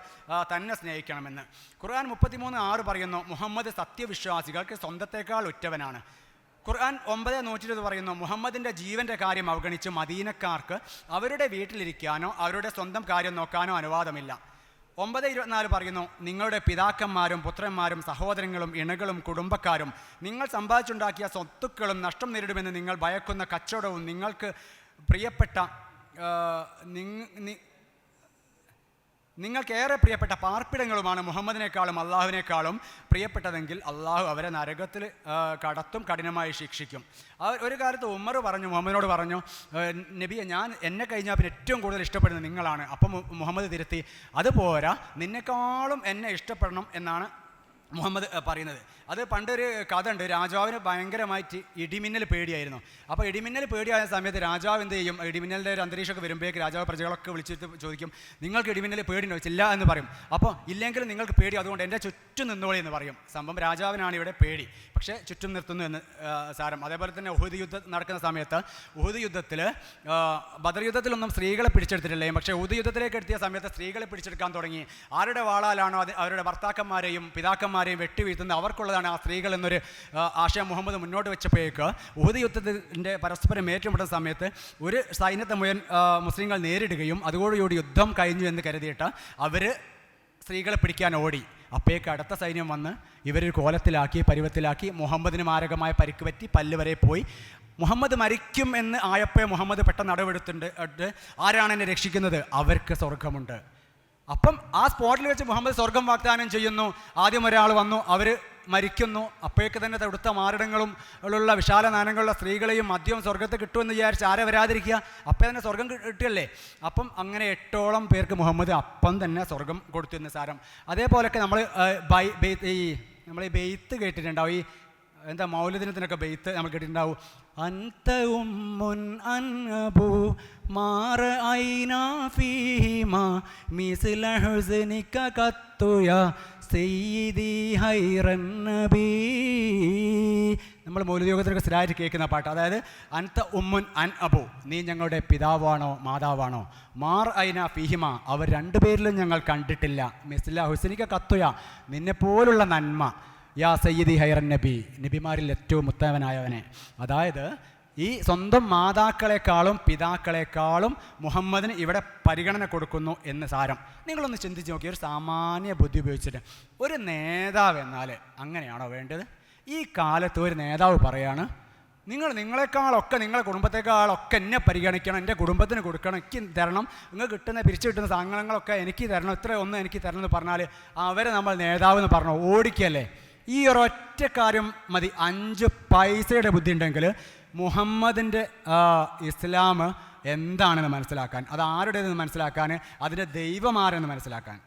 തന്നെ സ്നേഹിക്കണമെന്ന്. ഖുർആൻ 33:6 പറയുന്നു, മുഹമ്മദ് സത്യവിശ്വാസികൾക്ക് സ്വന്തത്തെക്കാൾ ഉറ്റവനാണ്. ഖുർആൻ 9:120 പറയുന്നു, മുഹമ്മദിൻ്റെ ജീവൻ്റെ കാര്യം അവഗണിച്ച് മദീനക്കാർക്ക് അവരുടെ വീട്ടിലിരിക്കാനോ അവരുടെ സ്വന്തം കാര്യം നോക്കാനോ അനുവാദമില്ല. 9:24 പറയുന്നു, നിങ്ങളുടെ പിതാക്കന്മാരും പുത്രന്മാരും സഹോദരങ്ങളും ഇണകളും കുടുംബക്കാരും നിങ്ങൾ സമ്പാദിച്ചുണ്ടാക്കിയ സ്വത്തുക്കളും നഷ്ടം നേരിടുമെന്ന് നിങ്ങൾ ഭയക്കുന്ന കച്ചവടവും നിങ്ങൾക്ക് നിങ്ങൾക്കേറെ പ്രിയപ്പെട്ട പാർപ്പിടങ്ങളുമാണ് മുഹമ്മദിനേക്കാളും അള്ളാഹുവിനേക്കാളും പ്രിയപ്പെട്ടതെങ്കിൽ അള്ളാഹു അവരെ നരകത്തിൽ കടത്തും, കഠിനമായി ശിക്ഷിക്കും. ഒരു കാലത്ത് ഉമർ പറഞ്ഞു, മുഹമ്മദിനോട് പറഞ്ഞു, നബിയെ എന്നെ കഴിഞ്ഞാൽ പിന്നെ ഏറ്റവും കൂടുതൽ ഇഷ്ടപ്പെടുന്നത് നിങ്ങളാണ്. അപ്പം മുഹമ്മദ് തിരുത്തി, അതുപോരാ, നിന്നെക്കാളും എന്നെ ഇഷ്ടപ്പെടണം എന്നാണ് മുഹമ്മദ് പറയുന്നത്. അത് പണ്ടൊരു കഥ ഉണ്ട്, രാജാവിന് ഭയങ്കരമായിട്ട് ഇടിമിന്നൽ പേടിയായിരുന്നു. അപ്പോൾ ഇടിമിന്നൽ പേടിയായ സമയത്ത് രാജാവ് എന്ത് ചെയ്യും, ഇടിമിന്നലിൻ്റെ ഒരു അന്തരീക്ഷമൊക്കെ വരുമ്പോഴേക്ക് രാജാവ് പ്രജകളൊക്കെ വിളിച്ചിട്ട് ചോദിക്കും, നിങ്ങൾക്ക് ഇടിമിന്നൽ പേടിയുണ്ടോ? ഇല്ല എന്ന് പറയും. അപ്പോൾ ഇല്ലെങ്കിൽ നിങ്ങൾക്ക് പേടി, അതുകൊണ്ട് എൻ്റെ ചുറ്റും നിന്നോളി എന്ന് പറയും. സംഭവം രാജാവിനാണ് ഇവിടെ പേടി, പക്ഷേ ചുറ്റും നിർത്തുന്നു എന്ന് സാരം. അതേപോലെ തന്നെ ഉഹുദ് യുദ്ധം നടക്കുന്ന സമയത്ത് ഉഹുദ് യുദ്ധത്തിൽ ബദർ യുദ്ധത്തിലൊന്നും സ്ത്രീകളെ പിടിച്ചെടുത്തിട്ടില്ലേ, പക്ഷേ ഉഹുദ് യുദ്ധത്തിലേക്ക് എത്തിയ സമയത്ത് സ്ത്രീകളെ പിടിച്ചെടുക്കാൻ തുടങ്ങി. ആരുടെ വാളാലാണോ അവരുടെ ഭർത്താക്കന്മാരെയും പിതാക്കന്മാരെയും വെട്ടിവീഴ്ത്തുന്നത് അവർക്കുള്ളതാണ് ആ സ്ത്രീകൾ എന്നൊരു ആശയം മുഹമ്മദ് മുന്നോട്ട് വെച്ചപ്പോഴേക്ക് ഉഹുദ് യുദ്ധത്തിൻ്റെ പരസ്പരം ഏറ്റുമുട്ടുന്ന സമയത്ത് ഒരു സൈന്യത്തെ മുഴുവൻ മുസ്ലിങ്ങൾ നേരിടുകയും അതോടുകൂടി യുദ്ധം കഴിഞ്ഞു എന്ന് കരുതിയിട്ട് അവർ സ്ത്രീകളെ പിടിക്കാൻ ഓടി. അപ്പോഴേക്ക് അടുത്ത സൈന്യം വന്ന് ഇവരൊരു കോലത്തിലാക്കി, പരുവത്തിലാക്കി. മുഹമ്മദിന് മാരകമായ പരിക്ക് പറ്റി, പല്ല് വരെ പോയി. മുഹമ്മദ് മരിക്കും എന്ന് ആയപ്പോൾ മുഹമ്മദ് പെട്ടെന്ന് നടപെടുത്തിട്ട് ആരാണ് എന്നെ രക്ഷിക്കുന്നത്, അവർക്ക് സ്വർഗമുണ്ട്. അപ്പം ആ സ്പോട്ടിൽ വെച്ച് മുഹമ്മദ് സ്വർഗം വാഗ്ദാനം ചെയ്യുന്നു. ആദ്യം ഒരാൾ വന്നു, അവർ മരിക്കുന്നു. അപ്പോഴേക്ക് തന്നെ തൊടുത്ത മാറിടങ്ങളും ഉള്ള വിശാല നാനങ്ങളുള്ള സ്ത്രീകളെയും മദ്യവും സ്വർഗത്ത് കിട്ടുമെന്ന് വിചാരിച്ച് ആരെ വരാതിരിക്കുക, അപ്പം തന്നെ സ്വർഗം കിട്ടുകയല്ലേ. അപ്പം അങ്ങനെ 8ഓളം പേർക്ക് മുഹമ്മദ് അപ്പം തന്നെ സ്വർഗം കൊടുത്തു എന്ന് സാരം. അതേപോലെയൊക്കെ നമ്മൾ ഈ ബെയ്ത്ത് കേട്ടിട്ടുണ്ടാവും, ഈ എന്താ മൗലിദിനത്തിനൊക്കെ ബെയ്ത്ത് നമ്മൾ കേട്ടിട്ടുണ്ടാവും. അൻത ഉമ്മുൻ അൻഅബു മാറ ഐനാ ഫീഹിമാ മിസ്ല ഹുസ്നിക ഖത്തുയാ സയ്യിദി ഹൈറൻ നബി. നമ്മൾ മൗലിദ് യോഗത്തിനൊക്കെ സ്ഥിരമായിട്ട് കേൾക്കുന്ന പാട്ട്. അതായത് അൻത ഉമ്മുൻ അൻ അബു, നീ ഞങ്ങളുടെ പിതാവാണോ മാതാവാണോ, മാർ ഐന ഫീഹിമ, അവർ രണ്ടുപേരിലും ഞങ്ങൾ കണ്ടിട്ടില്ല, മിസ്ല ഹുസ്നിക ഖത്തുയ, നിന്നെപ്പോലുള്ള നന്മ, യാ സയ്യിദി ഹൈറൻ നബി, നബിമാരിൽ ഏറ്റവും ഉത്തമനായവനെ. അതായത് ഈ സ്വന്തം മാതാക്കളെക്കാളും പിതാക്കളെക്കാളും മുഹമ്മദിന് ഇവിടെ പരിഗണന കൊടുക്കുന്നു എന്ന് സാരം. നിങ്ങളൊന്ന് ചിന്തിച്ച് നോക്കി, ഒരു സാമാന്യ ബുദ്ധി ഉപയോഗിച്ചിട്ട് ഒരു നേതാവ് എന്നാൽ അങ്ങനെയാണോ വേണ്ടത്? ഈ കാലത്ത് ഒരു നേതാവ് പറയാണ്, നിങ്ങളെക്കാളൊക്കെ നിങ്ങളെ കുടുംബത്തെക്കാളൊക്കെ എന്നെ പരിഗണിക്കണം, എൻ്റെ കുടുംബത്തിന് കൊടുക്കണം, എനിക്ക് തരണം, നിങ്ങൾക്ക് പിരിച്ചു കിട്ടുന്ന സാധനങ്ങളൊക്കെ എനിക്ക് തരണം, ഇത്ര ഒന്നും എനിക്ക് തരണം എന്ന് പറഞ്ഞാൽ അവരെ നമ്മൾ നേതാവ് എന്ന് പറഞ്ഞോ ഓടിക്കല്ലേ? ഈ ഒരൊറ്റ കാര്യം മതി. 5 പൈസയുടെ ബുദ്ധി ഉണ്ടെങ്കിൽ മുഹമ്മദിൻ്റെ ഇസ്ലാം എന്താണെന്ന് മനസ്സിലാക്കാൻ, അത് ആരുടേതെന്ന് മനസ്സിലാക്കാൻ, അതിൻ്റെ ദൈവമാരെന്ന് മനസ്സിലാക്കാൻ.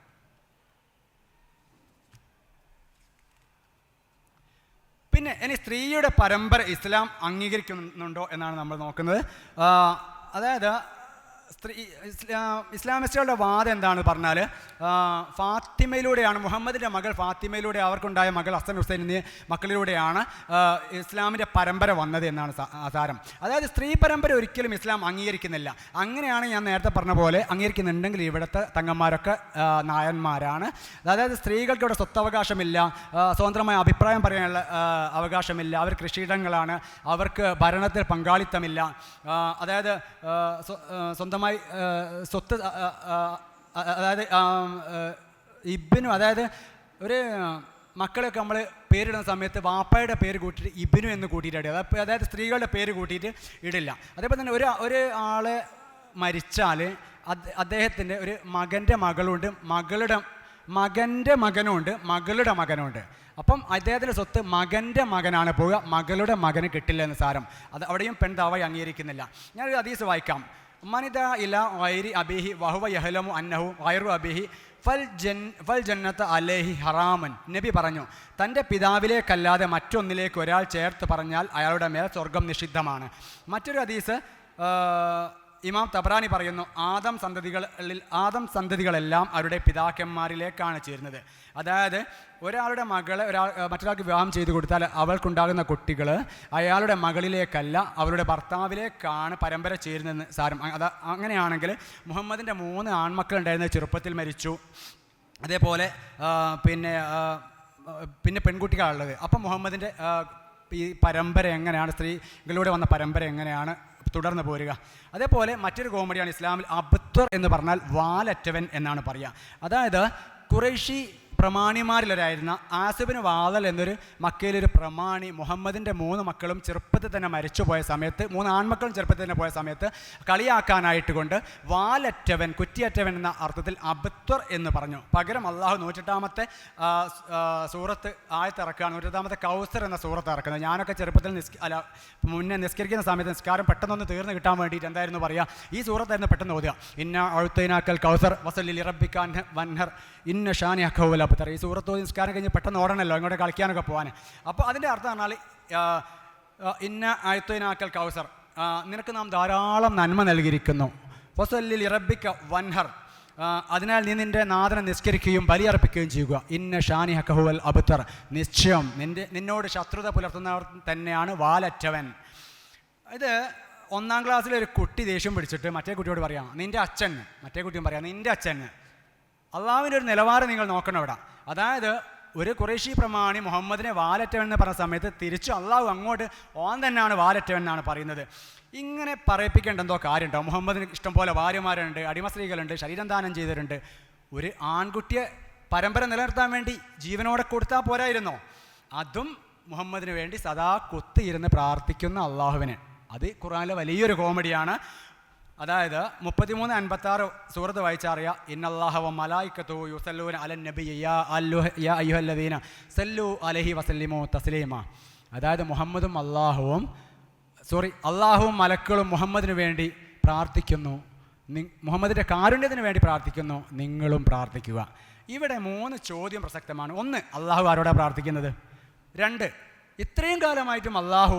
പിന്നെ ഇനി സ്ത്രീയുടെ പരമ്പര ഇസ്ലാം അംഗീകരിക്കുന്നുണ്ടോ എന്നാണ് നമ്മൾ നോക്കുന്നത്. അതായത് ഇസ്ലാമിസ്റ്റുകളുടെ വാദം എന്താണെന്ന് പറഞ്ഞാൽ, ഫാത്തിമയിലൂടെയാണ്, മുഹമ്മദിൻ്റെ മകൾ ഫാത്തിമയിലൂടെ അവർക്കുണ്ടായ മകൾ ഹസൻ ഹുസൈൻ എന്നീ മക്കളിലൂടെയാണ് ഇസ്ലാമിൻ്റെ പരമ്പര വന്നത് എന്നാണ് സാരം. അതായത് സ്ത്രീ പരമ്പര ഒരിക്കലും ഇസ്ലാം അംഗീകരിക്കുന്നില്ല. അങ്ങനെയാണ് ഞാൻ നേരത്തെ പറഞ്ഞ പോലെ അംഗീകരിക്കുന്നുണ്ടെങ്കിൽ ഇവിടുത്തെ തങ്ങന്മാരൊക്കെ നായന്മാരാണ്. അതായത് സ്ത്രീകൾക്ക് ഇവിടെ സ്വത്തവകാശമില്ല, സ്വതന്ത്രമായ അഭിപ്രായം പറയാനുള്ള അവകാശമില്ല, അവർ കൃഷിയിടങ്ങളാണ്, അവർക്ക് ഭരണത്തിൽ പങ്കാളിത്തമില്ല, അതായത് സ്വന്തമായി സ്വത്ത്, അതായത് ഇബ്നു, അതായത് ഒരു മക്കളെയൊക്കെ നമ്മൾ പേരിടുന്ന സമയത്ത് വാപ്പയുടെ പേര് കൂട്ടിയിട്ട് ഇബ്നു എന്ന് കൂട്ടിയിട്ട് ഇടുക, അതായത് സ്ത്രീകളുടെ പേര് കൂട്ടിയിട്ട് ഇടില്ല. അതേപോലെ തന്നെ ഒരു ആളെ മരിച്ചാൽ അദ്ദേഹത്തിൻ്റെ ഒരു മകൻ്റെ മകളുണ്ട്, മകൻ്റെ മകനുണ്ട്, മകളുടെ മകനുണ്ട്. അപ്പം അദ്ദേഹത്തിൻ്റെ സ്വത്ത് മകൻ്റെ മകനാണ് പോവുക, മകളുടെ മകന് കിട്ടില്ല എന്ന് സാരം. അത് അവിടെയും പെൺതാവായി അംഗീകരിക്കുന്നില്ല. ഞാനൊരു ഹദീസ് വായിക്കാം. മനിദ ഇല ഗൈരി അബീഹി വഹുവ യഹ്ലമു അന്നഹു ഗൈറു അബീഹി ഫൽ ജന്നത്ത് അലൈഹി ഹറാമൻ. നബി പറഞ്ഞു, തൻ്റെ പിതാവിലേക്കല്ലാതെ മറ്റൊന്നിലേക്ക് ഒരാൾ ചേർത്ത് പറഞ്ഞാൽ അയാളുടെ മേൽ സ്വർഗം നിഷിദ്ധമാണ്. മറ്റൊരു ഹദീസ്, ഇമാം തബ്രാനി പറയുന്നു, ആദം സന്തതികളെല്ലാം അവരുടെ പിതാക്കന്മാരിലേക്കാണ് ചേരുന്നത്. അതായത് ഒരാളുടെ മകളെ മറ്റൊരാൾക്ക് വിവാഹം ചെയ്തു കൊടുത്താൽ അവൾക്കുണ്ടാകുന്ന കുട്ടികൾ അയാളുടെ മകളിലേക്കല്ല അവളുടെ ഭർത്താവിലേക്കാണ് പരമ്പര ചേരുന്നതെന്ന് സാരം. അങ്ങനെയാണെങ്കിൽ മുഹമ്മദിൻ്റെ 3 ആൺമക്കളുണ്ടായിരുന്ന ചെറുപ്പത്തിൽ മരിച്ചു. അതേപോലെ പിന്നെ പെൺകുട്ടികളുള്ളത്. അപ്പം മുഹമ്മദിൻ്റെ ഈ പരമ്പര എങ്ങനെയാണ്, സ്ത്രീകളിലൂടെ വന്ന പരമ്പര എങ്ങനെയാണ് തുടർന്ന് പോരുക? അതേപോലെ മറ്റൊരു കോമഡിയാണ് ഇസ്ലാമിൽ അബ്ത്വർ എന്ന് പറഞ്ഞാൽ വാലറ്റവൻ എന്നാണ് പറയുക. അതായത് ഖുറൈശി പ്രമാണിമാരിലൊരായിരുന്ന ആസിബിന് വാദൽ എന്നൊരു മക്കയിലൊരു പ്രമാണി മുഹമ്മദിൻ്റെ 3 മക്കളും ചെറുപ്പത്തിൽ തന്നെ മരിച്ചു പോയ സമയത്ത്, 3 ആൺമക്കളും ചെറുപ്പത്തിൽ തന്നെ പോയ സമയത്ത് കളിയാക്കാനായിട്ട് കൊണ്ട് വാലറ്റവൻ, കുറ്റിയറ്റവൻ എന്ന അർത്ഥത്തിൽ അബ്ത്വർ എന്ന് പറഞ്ഞു. പകരം അള്ളാഹു 108-ാമത്തെ സൂറത്ത് ആയത്തിറക്കുകയാണ്, 108-ാമത്തെ കൗസർ എന്ന സൂറത്ത് ഇറക്കുന്നത്. ഞാനൊക്കെ ചെറുപ്പത്തിൽ മുന്നേ നിസ്കരിക്കുന്ന സമയത്ത് നിസ്കാരം പെട്ടെന്നൊന്ന് തീർന്ന് കിട്ടാൻ വേണ്ടിയിട്ട് എന്തായിരുന്നു പറയുക, ഈ സൂറത്തായിരുന്നു പെട്ടെന്ന് ഓതുക. ഇന്ന അഴുത്തൈനാക്കൽ കൗസർ വസല്ലി റബ്ബിക്കാൻ വൻഹർ ഇന്ന ഷാനി അഖൗല. ഈ സൂറത്ത് നിസ്കാരം കഴിഞ്ഞ് പെട്ടെന്ന് ഓടണമല്ലോ ഇങ്ങോട്ട് കളിക്കാനൊക്കെ പോകാൻ. അപ്പോൾ അതിൻ്റെ അർത്ഥം പറഞ്ഞാൽ ഇന്ന അഴുത്തൈനാക്കൽ കൗസർ, നിനക്ക് നാം ധാരാളം നന്മ നൽകിയിരിക്കുന്നു. വസല്ലി റബ്ബിക വൻഹർ, അതിനാൽ നീ നിൻ്റെ നാഥനെ നിസ്കരിക്കുകയും ബലിയർപ്പിക്കുകയും ചെയ്യുക. ഇന്ന ഷാനി ഹക്കഹുവൽ അബ്തർ, നിശ്ചയം നിന്നോട് ശത്രുത പുലർത്തുന്നവർ തന്നെയാണ് വാലറ്റവൻ. ഇത് 1-ാം ക്ലാസ്സിലൊരു കുട്ടി ദേഷ്യം പിടിച്ചിട്ട് മറ്റേ കുട്ടിയോട് പറയാം നിൻ്റെ അച്ഛൻ, മറ്റേ കുട്ടിയും പറയാം നിൻ്റെ അച്ഛൻ. അള്ളാഹുവിൻ്റെ ഒരു നിലവാരം നിങ്ങൾ നോക്കണം ഇവിടെ. അതായത് ഒരു ഖുറൈശി പ്രമാണി മുഹമ്മദിനെ വാലറ്റവൻ എന്ന് പറഞ്ഞ സമയത്ത് തിരിച്ചു അള്ളാഹു അങ്ങോട്ട് ഓൻ തന്നെയാണ് വാലറ്റവൻ എന്നാണ് പറയുന്നത്. ഇങ്ങനെ പറയിപ്പിക്കേണ്ട എന്തോ കാര്യമുണ്ടോ? മുഹമ്മദിന് ഇഷ്ടംപോലെ ഭാര്യമാരുണ്ട്, അടിമ സ്ത്രീകളുണ്ട്, ശരീരം ദാനം ചെയ്തിട്ടുണ്ട്. ഒരു ആൺകുട്ടിയെ പരമ്പര നിലനിർത്താൻ വേണ്ടി ജീവനോടെ കൊടുത്താൽ പോരായിരുന്നോ? അതും മുഹമ്മദിന് വേണ്ടി സദാ കുത്തിയിരുന്ന് പ്രാർത്ഥിക്കുന്ന അള്ളാഹുവിന്. അത് ഖുർആനിലെ വലിയൊരു കോമഡിയാണ്. അതായത് 33-56 സൂറത്ത് വായിച്ചറിയാം. ഇന്നല്ലാഹ വ മലായികതുഹു യുസല്ലൂന അലൻ നബി യാ അയ്യുഹല്ലദീന സല്ലു അലൈഹി വസല്ലിമു തസ്ലീമ. അതായത് അള്ളാഹുവും മലക്കളും മുഹമ്മദിന് വേണ്ടി പ്രാർത്ഥിക്കുന്നു, മുഹമ്മദിൻ്റെ കാരുണ്യത്തിന് വേണ്ടി പ്രാർത്ഥിക്കുന്നു, നിങ്ങളും പ്രാർത്ഥിക്കുക. ഇവിടെ 3 ചോദ്യം പ്രസക്തമാണ്. 1, അള്ളാഹു ആരോടാണ് പ്രാർത്ഥിക്കുന്നത്? 2, ഇത്രയും കാലമായിട്ടും അള്ളാഹു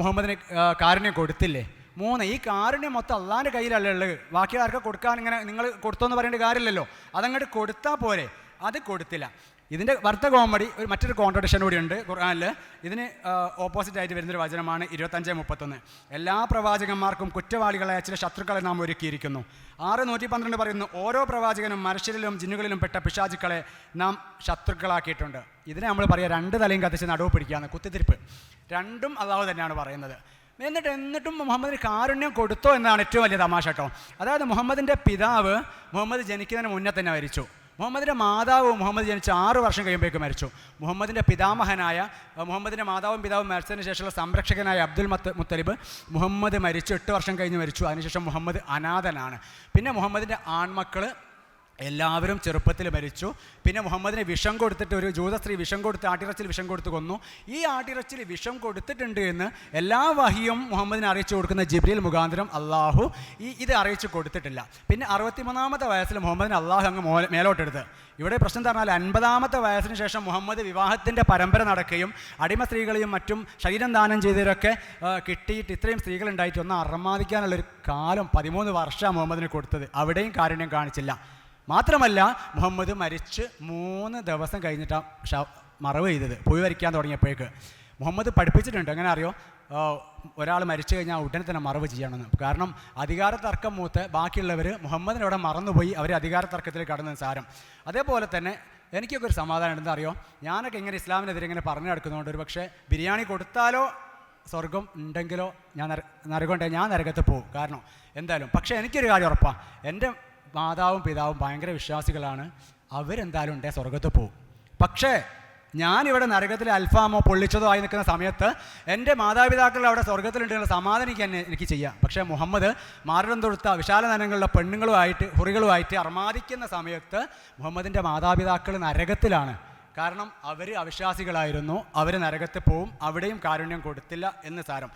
മുഹമ്മദിന് കാരുണ്യം കൊടുത്തില്ലേ? 3, ഈ കാരുണ്യം മൊത്തം അള്ളാഹിൻ്റെ കയ്യിലല്ലേ ഉള്ളത്, ബാക്കി ആർക്കും കൊടുക്കാൻ ഇങ്ങനെ നിങ്ങൾ കൊടുത്തോന്ന് പറയേണ്ട കാര്യമില്ലല്ലോ, അതങ്ങോട്ട് കൊടുത്താൽ പോരെ. അത് കൊടുത്തില്ല. ഇതിൻ്റെ വർത്ത കോമഡി മറ്റൊരു കോൺട്രഡിക്ഷൻ കൂടിയുണ്ട് ഖുർആനിൽ. ഇതിന് ഓപ്പോസിറ്റായിട്ട് വരുന്നൊരു വചനമാണ് 25:31. എല്ലാ പ്രവാചകന്മാർക്കും കുറ്റവാളികളായ ചില ശത്രുക്കളെ നാം ഒരുക്കിയിരിക്കുന്നു. 6:112 പറയുന്നു, ഓരോ പ്രവാചകനും മനുഷ്യരിലും ജിന്നുകളിലും പെട്ട പിശാചുക്കളെ നാം ശത്രുക്കളാക്കിയിട്ടുണ്ട്. ഇതിനെ നമ്മൾ പറയുക 2 തലയും കത്തിച്ച് നടുവ് പിടിക്കുകയാണ്, കുത്തിത്തിരിപ്പ്. രണ്ടും അള്ളാഹു തന്നെയാണ് പറയുന്നത്. എന്നിട്ടും മുഹമ്മദിന് കാരുണ്യം കൊടുത്തോ എന്നാണ് ഏറ്റവും വലിയ തമാശ കേട്ടോ. അതായത് മുഹമ്മദിൻ്റെ പിതാവ് മുഹമ്മദ് ജനിക്കുന്നതിന് മുന്നേ തന്നെ മരിച്ചു. മുഹമ്മദിൻ്റെ മാതാവ് മുഹമ്മദ് ജനിച്ച് 6 വർഷം കഴിയുമ്പോഴേക്ക് മരിച്ചു. മുഹമ്മദിൻ്റെ പിതാമഹനായ മുഹമ്മദിൻ്റെ മാതാവും പിതാവും മരിച്ചതിന് ശേഷമുള്ള സംരക്ഷകനായ അബ്ദുൽ മുത്തലിബ് മുഹമ്മദ് മരിച്ചു 8 വർഷം കഴിഞ്ഞ് മരിച്ചു. അതിനുശേഷം മുഹമ്മദ് അനാഥനാണ്. പിന്നെ മുഹമ്മദിൻ്റെ ആൺമക്കൾ എല്ലാവരും ചെറുപ്പത്തിൽ മരിച്ചു. പിന്നെ മുഹമ്മദിന് വിഷം കൊടുത്തിട്ട് ഒരു ജൂത സ്ത്രീ വിഷം കൊടുത്ത് ആട്ടിറച്ചിൽ വിഷം കൊടുത്ത് കൊന്നു. ഈ ആട്ടിറച്ചിൽ വിഷം കൊടുത്തിട്ടുണ്ട് എന്ന് എല്ലാ വഹിയും മുഹമ്മദിനെ അറിയിച്ചു കൊടുക്കുന്ന ജിബ്രീൽ മുഖാന്തരം അള്ളാഹു ഇത് അറിയിച്ചു കൊടുത്തിട്ടില്ല. പിന്നെ 63-ാമത്തെ വയസ്സിൽ മുഹമ്മദിന് അള്ളാഹു അങ്ങ് മേലോട്ടെടുത്ത്. ഇവിടെ പ്രശ്നം എന്ന് പറഞ്ഞാൽ 50-ാമത്തെ വയസ്സിന് ശേഷം മുഹമ്മദ് വിവാഹത്തിൻ്റെ പരമ്പര നടക്കുകയും അടിമ സ്ത്രീകളെയും മറ്റും ശരീരം ദാനം ചെയ്തവരൊക്കെ കിട്ടിയിട്ട് ഇത്രയും സ്ത്രീകളുണ്ടായിട്ട് ഒന്ന് അർമാദിക്കാനുള്ളൊരു കാലം 13 വർഷമാണ് മുഹമ്മദിന് കൊടുത്തത്. അവിടെയും കാരുണ്യം കാണിച്ചില്ല. മാത്രമല്ല മുഹമ്മദ് മരിച്ച് 3 ദിവസം കഴിഞ്ഞിട്ടാണ് മറവ് ചെയ്തത്. പുഴ വരിക്കാൻ തുടങ്ങിയപ്പോഴേക്ക് മുഹമ്മദ് പഠിപ്പിച്ചിട്ടുണ്ട്. എങ്ങനെ അറിയോ? ഒരാൾ മരിച്ചു കഴിഞ്ഞാൽ ഉടനെ തന്നെ മറവ് ചെയ്യണമെന്ന്. കാരണം അധികാര തർക്കം മൂത്ത് ബാക്കിയുള്ളവർ മുഹമ്മദിനോടെ മറന്നുപോയി, അവർ അധികാര തർക്കത്തിൽ കടന്നു സാരം. അതേപോലെ തന്നെ എനിക്കൊക്കെ ഒരു സമാധാനം ഉണ്ടെന്ന് അറിയോ, ഞാനൊക്കെ ഇങ്ങനെ ഇസ്ലാമിനെതിരെ ഇങ്ങനെ പറഞ്ഞു നടക്കുന്നതുകൊണ്ട് ഒരു പക്ഷേ ബിരിയാണി കൊടുത്താലോ സ്വർഗം ഉണ്ടെങ്കിലോ ഞാൻ നരകത്ത് പോകും. കാരണം എന്തായാലും. പക്ഷേ എനിക്കൊരു കാര്യം ഉറപ്പാണ്, എൻ്റെ മാതാവും പിതാവും ഭയങ്കര വിശ്വാസികളാണ്, അവരെന്തായാലും ഉണ്ടേ സ്വർഗത്ത് പോകും. പക്ഷേ ഞാനിവിടെ നരകത്തിൽ അൽഫാമോ പൊള്ളിച്ചതോ ആയി നിൽക്കുന്ന സമയത്ത് എൻ്റെ മാതാപിതാക്കൾ അവിടെ സ്വർഗത്തിലുണ്ടെന്നുള്ള സമാധാനിക്കാൻ എനിക്ക് ചെയ്യാം. പക്ഷേ മുഹമ്മദ് മാറിടം തൊടുത്ത വിശാല നനങ്ങളുടെ പെണ്ണുങ്ങളുമായിട്ട് ഹുറികളുമായിട്ട് അർമാദിക്കുന്ന സമയത്ത് മുഹമ്മദിൻ്റെ മാതാപിതാക്കൾ നരകത്തിലാണ്. കാരണം അവർ അവിശ്വാസികളായിരുന്നു, അവർ നരകത്തിൽ പോവും, അവിടെയും കാരുണ്യം കൊടുത്തില്ല എന്ന് സാരം.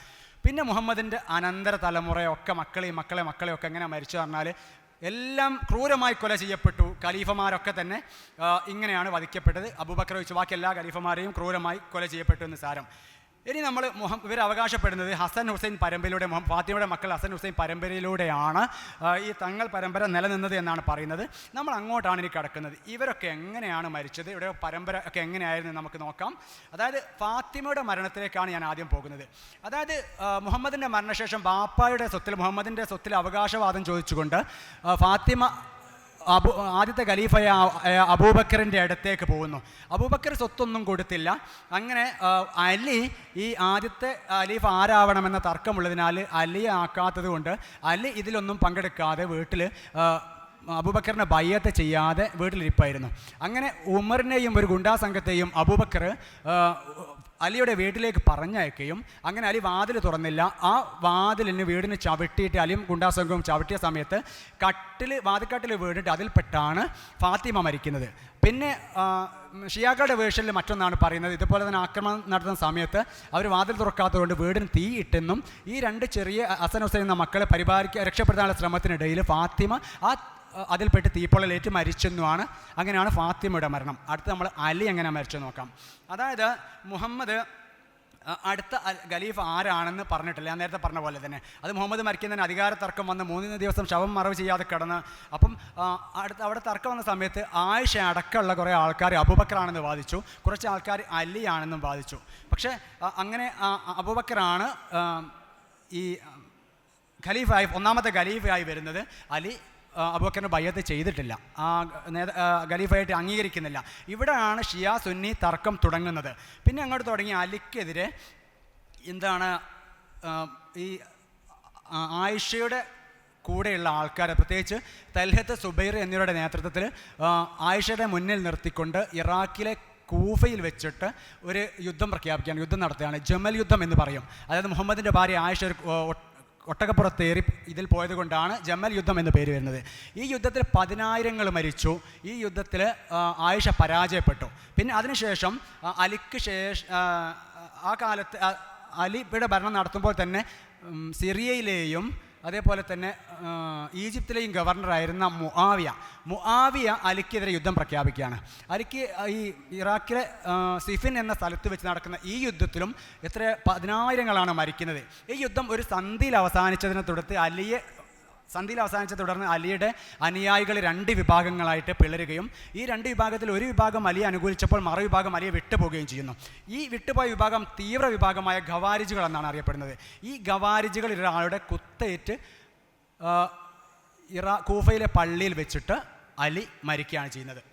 പിന്നെ മുഹമ്മദിൻ്റെ അനന്തര തലമുറയൊക്കെ മക്കളെയൊക്കെ എങ്ങനെ മരിച്ചു പറഞ്ഞാൽ എല്ലാം ക്രൂരമായി കൊല ചെയ്യപ്പെട്ടു. ഖലീഫമാരൊക്കെ തന്നെ ഇങ്ങനെയാണ് വധിക്കപ്പെട്ടത്. അബൂബക്കർ ഒഴിച്ച് ബാക്കി എല്ലാ ഖലീഫമാരെയും ക്രൂരമായി കൊല ചെയ്യപ്പെട്ടു എന്ന് സാരം. ഇനി നമ്മൾ ഇവർ അവകാശപ്പെടുന്നത് ഹസൻ ഹുസൈൻ പരമ്പരയിലൂടെ ഫാത്തിമയുടെ മക്കൾ ഹസൻ ഹുസൈൻ പരമ്പരയിലൂടെയാണ് ഈ തങ്ങൾ പരമ്പര നിലനിന്നത് എന്നാണ് പറയുന്നത്. നമ്മൾ അങ്ങോട്ടാണ് ഇനി കിടക്കുന്നത്. ഇവരൊക്കെ എങ്ങനെയാണ് മരിച്ചത്, ഇവിടെ പരമ്പര ഒക്കെ എങ്ങനെയായിരുന്നു നമുക്ക് നോക്കാം. അതായത് ഫാത്തിമയുടെ മരണത്തിലേക്കാണ് ഞാൻ ആദ്യം പോകുന്നത്. അതായത് മുഹമ്മദിൻ്റെ മരണശേഷം ബാപ്പായുടെ സ്വത്തിൽ, മുഹമ്മദിൻ്റെ സ്വത്തിൽ അവകാശവാദം ചോദിച്ചുകൊണ്ട് ഫാത്തിമ ആദ്യത്തെ ഖലീഫയായ അബൂബക്കറിൻ്റെ അടുത്തേക്ക് പോകുന്നു. അബൂബക്കർ സ്വത്തൊന്നും കൊടുത്തില്ല. അങ്ങനെ അലി ഈ ആദ്യത്തെ ഖലീഫ ആരാവണമെന്ന തർക്കമുള്ളതിനാൽ അലിയെ ആക്കാത്തത് കൊണ്ട് അലി ഇതിലൊന്നും പങ്കെടുക്കാതെ വീട്ടിൽ അബൂബക്കറിനെ ബയ്യത്ത് ചെയ്യാതെ വീട്ടിലിരിപ്പായിരുന്നു. അങ്ങനെ ഉമറിനെയും ഒരു ഗുണ്ടാ സംഘത്തെയും അബൂബക്കർ അലിയുടെ വീട്ടിലേക്ക് പറഞ്ഞയക്കുകയും അങ്ങനെ അലി വാതിൽ തുറന്നില്ല. ആ വാതിലിന് വീടിന് ചവിട്ടിയിട്ട് അലിയും ഗുണ്ടാസംഘവും ചവിട്ടിയ സമയത്ത് വാതിൽക്കട്ടിൽ വീണിട്ട് അതിൽപ്പെട്ടാണ് ഫാത്തിമ മരിക്കുന്നത്. പിന്നെ ഷിയാക്കളുടെ വേർഷനിൽ മറ്റൊന്നാണ് പറയുന്നത്, ഇതുപോലെ തന്നെ ആക്രമണം നടത്തുന്ന സമയത്ത് അവർ വാതിൽ തുറക്കാത്തതുകൊണ്ട് വീടിന് തീ ഇട്ടെന്നും ഈ രണ്ട് ചെറിയ ഹസൻ ഹുസൈൻ എന്ന മക്കളെ രക്ഷപ്പെടുത്താനുള്ള ശ്രമത്തിനിടയിൽ ഫാത്തിമ അതിൽപ്പെട്ട് തീപ്പൊള്ളലേറ്റ് മരിച്ചെന്നുമാണ്. അങ്ങനെയാണ് ഫാത്തിമയുടെ മരണം. അടുത്ത് നമ്മൾ അലി എങ്ങനെ മരിച്ചെന്ന് നോക്കാം. അതായത് മുഹമ്മദ് അടുത്ത ഖലീഫ ആരാണെന്ന് പറഞ്ഞിട്ടില്ല. ഞാൻ നേരത്തെ പറഞ്ഞ പോലെ തന്നെ അത് മുഹമ്മദ് മരിക്കുന്നതിന് അധികാര തർക്കം വന്ന് 3 ദിവസം ശവം മറവ് ചെയ്യാതെ കിടന്ന്, അപ്പം അവിടെ തർക്കം വന്ന സമയത്ത് ആയിഷ അടക്കമുള്ള കുറേ ആൾക്കാർ അബൂബക്കറാണെന്ന് വാദിച്ചു, കുറച്ച് ആൾക്കാർ അലിയാണെന്നും വാദിച്ചു. പക്ഷേ അങ്ങനെ അബൂബക്കറാണ് ഈ ഖലീഫായി, ഒന്നാമത്തെ ഖലീഫയായി വരുന്നത്. അലി അബൂബക്കറിന് ബയ്യത്ത് ചെയ്തിട്ടില്ല, ഖലീഫയായിട്ട് അംഗീകരിക്കുന്നില്ല. ഇവിടെയാണ് ഷിയ സുന്നി തർക്കം തുടങ്ങുന്നത്. പിന്നെ അങ്ങോട്ട് തുടങ്ങി അലിക്കെതിരെ എന്താണ് ഈ ആയിഷയുടെ കൂടെയുള്ള ആൾക്കാർ, പ്രത്യേകിച്ച് തൽഹത്ത് സുബൈർ എന്നിവരുടെ നേതൃത്വത്തിൽ ആയിഷയുടെ മുന്നിൽ നിർത്തിക്കൊണ്ട് ഇറാഖിലെ കൂഫയിൽ വെച്ചിട്ട് ഒരു യുദ്ധം പ്രഖ്യാപിക്കുകയാണ്, യുദ്ധം നടത്തുകയാണ്. ജമൽ യുദ്ധം എന്ന് പറയും. അതായത് മുഹമ്മദിൻ്റെ ഭാര്യ ആയിഷ ഒട്ടകപ്പുറത്തേറി ഇതിൽ പോയത് കൊണ്ടാണ് ജമൽ യുദ്ധം എന്ന് പേര് വരുന്നത്. ഈ യുദ്ധത്തിൽ 10,000 മരിച്ചു. ഈ യുദ്ധത്തിൽ ആയിഷ പരാജയപ്പെട്ടു. പിന്നെ അതിനുശേഷം അലിക്ക് ആ കാലത്ത് അലിയുടെ ഭരണം നടത്തുമ്പോൾ തന്നെ സിറിയയിലെയും അതേപോലെ തന്നെ ഈജിപ്തിലെയും ഗവർണറായിരുന്ന മുആവിയ അലിക്കെതിരെ യുദ്ധം പ്രഖ്യാപിക്കുകയാണ്. അലിക്ക് ഈ ഇറാഖിലെ സിഫിൻ എന്ന സ്ഥലത്ത് വെച്ച് നടക്കുന്ന ഈ യുദ്ധത്തിലും 10,000 മരിക്കുന്നത്. ഈ യുദ്ധം ഒരു സന്ധിയിൽ അവസാനിച്ചതിനെ തുടർന്ന് അലിയുടെ അനുയായികൾ 2 വിഭാഗങ്ങളായിട്ട് പിളരുകയും ഈ 2 വിഭാഗത്തിൽ ഒരു വിഭാഗം അലിയെ അനുകൂലിച്ചപ്പോൾ മറുവിഭാഗം അലിയെ വിട്ടുപോവുകയും ചെയ്യുന്നു. ഈ വിട്ടുപോയ വിഭാഗം തീവ്ര വിഭാഗമായ ഖവാരിജുകൾ എന്നാണ് അറിയപ്പെടുന്നത്. ഈ ഖവാരിജുകൾ ഒരാളുടെ കുത്തേറ്റ് കൂഫയിലെ പള്ളിയിൽ വെച്ചിട്ട് അലി മരിക്കുകയാണ് ചെയ്യുന്നത്.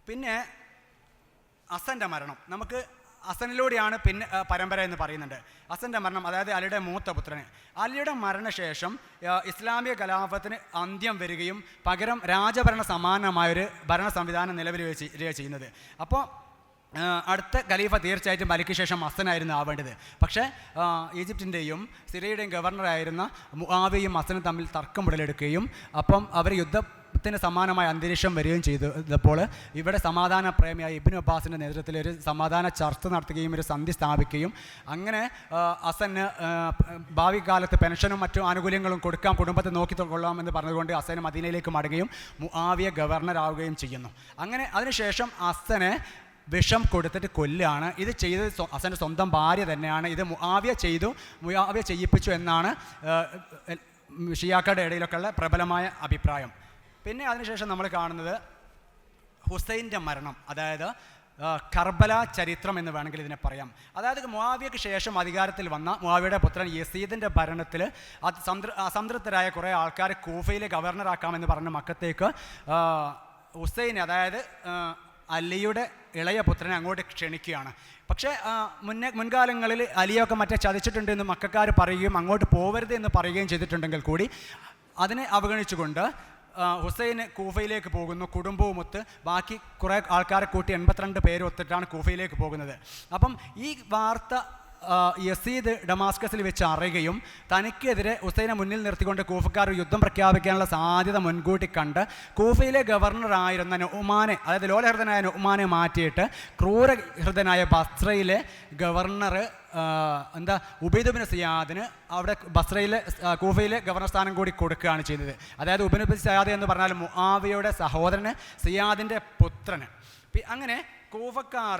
പിന്നെ ഹസൻ്റെ മരണം, നമുക്ക് ഹസനിലൂടെയാണ് പിന്നെ പരമ്പര എന്ന് പറയുന്നുണ്ട്. ഹസൻ്റെ മരണം, അതായത് അലിയുടെ മൂത്ത പുത്രന്. അലിയുടെ മരണശേഷം ഇസ്ലാമിക ഖിലാഫത്തിന് അന്ത്യം വരികയും പകരം രാജഭരണ സമാനമായൊരു ഭരണ സംവിധാനം നിലവിൽ വരിക ചെയ്യുന്നത്. അപ്പോൾ അടുത്ത ഖലീഫ തീർച്ചയായിട്ടും അലിക്ക് ശേഷം ഹസനായിരുന്നു ആവേണ്ടത്. പക്ഷേ ഈജിപ്തിൻ്റെയും സിറിയയുടെയും ഗവർണറായിരുന്ന മുആവിയയും ഹസനും തമ്മിൽ തർക്കം ഉടലെടുക്കുകയും അപ്പം അവർ യുദ്ധത്തിന് സമാനമായ അന്തരീക്ഷം വരികയും ചെയ്തപ്പോൾ ഇവിടെ സമാധാന പ്രേമിയായ ഇബ്നു അബ്ബാസിൻ്റെ നേതൃത്വത്തിൽ ഒരു സമാധാന ചർച്ച നടത്തുകയും ഒരു സന്ധി സ്ഥാപിക്കുകയും അങ്ങനെ ഹസന് ഭാവി കാലത്ത് പെൻഷനും മറ്റു ആനുകൂല്യങ്ങളും കൊടുക്കാം, കുടുംബത്തെ നോക്കിക്കൊള്ളാം എന്ന് പറഞ്ഞുകൊണ്ട് ഹസന് മദീനയിലേക്ക് മടങ്ങുകയും മുആവിയ ഗവർണറാവുകയും ചെയ്യുന്നു. അങ്ങനെ അതിനുശേഷം ഹസനെ വിഷം കൊടുത്തിട്ട് കൊല്ലുകയാണ്. ഇത് ചെയ്തത് ഹസൻ്റെ സ്വന്തം ഭാര്യ തന്നെയാണ്. ഇത് മുആവിയ ചെയ്യിപ്പിച്ചു എന്നാണ് ഷിയാക്കളുടെ ഇടയിലൊക്കെ ഉള്ള പ്രബലമായ അഭിപ്രായം. പിന്നെ അതിനുശേഷം നമ്മൾ കാണുന്നത് ഹുസൈൻ്റെ മരണം, അതായത് കർബല ചരിത്രം എന്ന് വേണമെങ്കിൽ ഇതിനെ പറയാം. അതായത് മുആവിയയ്ക്ക് ശേഷം അധികാരത്തിൽ വന്ന മുആവിയയുടെ പുത്രൻ യസീദിൻ്റെ ഭരണത്തിൽ അസംതൃപ്തരായ കുറേ ആൾക്കാർ കൂഫയിലെ ഗവർണറാക്കാമെന്ന് പറഞ്ഞ മക്കത്തേക്ക് ഹുസൈനെ, അതായത് അലിയുടെ ഇളയ പുത്രനെ അങ്ങോട്ട് ക്ഷണിക്കുകയാണ്. പക്ഷേ മുൻകാലങ്ങളിൽ അലിയൊക്കെ മറ്റേ ചതിച്ചിട്ടുണ്ടെന്ന് മക്കാർ പറയുകയും അങ്ങോട്ട് പോവരുത് എന്ന് പറയുകയും ചെയ്തിട്ടുണ്ടെങ്കിൽ കൂടി അതിനെ അവഗണിച്ചുകൊണ്ട് ഹുസൈന് കൂഫയിലേക്ക് പോകുന്നു. കുടുംബവുമൊത്ത് ബാക്കി കുറേ ആൾക്കാരെ കൂട്ടി 82 പേര് ഒത്തിട്ടാണ് കൂഫയിലേക്ക് പോകുന്നത്. അപ്പം ഈ വാർത്ത യസീദ് ഡമാസ്കസിൽ വെച്ച് അറിയുകയും തനിക്കെതിരെ ഹുസൈനെ മുന്നിൽ നിർത്തിക്കൊണ്ട് കൂഫക്കാർ യുദ്ധം പ്രഖ്യാപിക്കാനുള്ള സാധ്യത മുൻകൂട്ടി കണ്ട് കൂഫയിലെ ഗവർണറായിരുന്ന നുഅ്മാനെ, അതായത് ലോലഹൃദനായ നുഅ്മാനെ മാറ്റിയിട്ട് ക്രൂരഹൃദനായ ബസ്രയിലെ ഗവർണർ ഉബൈദ് ബിൻ സിയാദിന് അവിടെ കൂഫയിലെ ഗവർണർ സ്ഥാനം കൂടി കൊടുക്കുകയാണ് ചെയ്യുന്നത്. അതായത് ഉബൈദ് ബിൻ സിയാദ് എന്ന് പറഞ്ഞാൽ മുആവിയയുടെ സഹോദരന്, സിയാദിൻ്റെ പുത്രന്. അങ്ങനെ കൂഫക്കാർ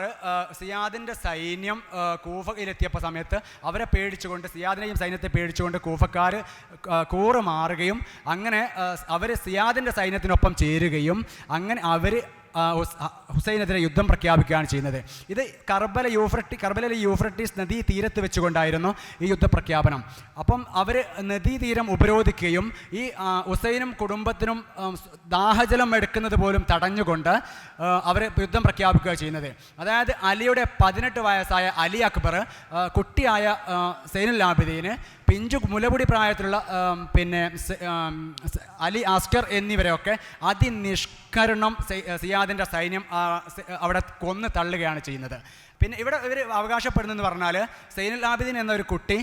സിയാദിൻ്റെ സൈന്യം കൂഫയിലെത്തിയപ്പോൾ സമയത്ത് അവരെ പേടിച്ചുകൊണ്ട്, സിയാദിനെയും സൈന്യത്തെ പേടിച്ചുകൊണ്ട് കൂഫക്കാർ കൂറ് മാറുകയും അങ്ങനെ അവർ സിയാദിൻ്റെ സൈന്യത്തിനൊപ്പം ചേരുകയും അങ്ങനെ അവർ ഹുസൈനെതിരെ യുദ്ധം പ്രഖ്യാപിക്കുകയാണ് ചെയ്യുന്നത്. ഇത് കർബലയിലെ യൂഫ്രട്ടീസ് നദീ തീരത്ത് വെച്ചുകൊണ്ടായിരുന്നു ഈ യുദ്ധപ്രഖ്യാപനം. അപ്പം അവർ നദീതീരം ഉപരോധിക്കുകയും ഈ ഹുസൈനും കുടുംബത്തിനും ദാഹജലം എടുക്കുന്നത് പോലും തടഞ്ഞുകൊണ്ട് അവർ യുദ്ധം പ്രഖ്യാപിക്കുക ചെയ്യുന്നത്. അതായത് അലിയുടെ 18 വയസ്സായ അലി അക്ബർ, കുട്ടിയായ സൈനുൽ ആബിദീന്, പിഞ്ചു മുലപൊടി പ്രായത്തിലുള്ള അലി അസ്കർ എന്നിവരെയൊക്കെ അതിനിഷ്കരണം സിയാദിൻ്റെ സൈന്യം അവിടെ കൊന്ന് തള്ളുകയാണ് ചെയ്യുന്നത്. പിന്നെ ഇവിടെ ഇവർ അവകാശപ്പെടുന്നതെന്ന് പറഞ്ഞാൽ സൈനുൽ ആബിദീൻ എന്നൊരു കുട്ടി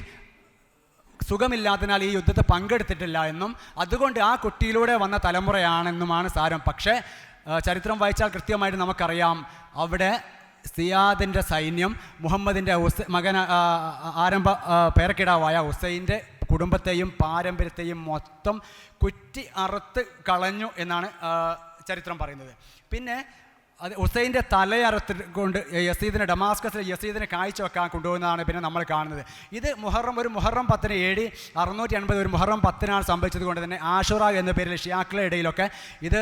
സുഖമില്ലാത്തതിനാൽ ഈ യുദ്ധത്തിൽ പങ്കെടുത്തിട്ടില്ല എന്നും അതുകൊണ്ട് ആ കുട്ടിയിലൂടെ വന്ന തലമുറയാണെന്നുമാണ് സാരം. പക്ഷേ ചരിത്രം വായിച്ചാൽ കൃത്യമായിട്ട് നമുക്കറിയാം, അവിടെ സിയാദിൻ്റെ സൈന്യം മുഹമ്മദിൻ്റെ ആരംഭ പേരക്കിടാവായ ഹുസൈൻ്റെ കുടുംബത്തെയും പാരമ്പര്യത്തെയും മൊത്തം കുറ്റി അറുത്ത് കളഞ്ഞു എന്നാണ് ചരിത്രം പറയുന്നത്. പിന്നെ അത് ഹുസൈൻ്റെ തലയറുത്ത് കൊണ്ട് ഡമാസ്കസിലെ യസീദിനെ കാഴ്ച വെക്കാൻ കൊണ്ടുപോകുന്നതാണ് പിന്നെ നമ്മൾ കാണുന്നത്. ഇത് മുഹറം 10 AD 680 ഒരു മുഹറം 10 സംഭവിച്ചത് കൊണ്ട് തന്നെ ആഷുറ എന്ന പേരിൽ ഷിയാക്കളുടെ ഇടയിലൊക്കെ ഇത്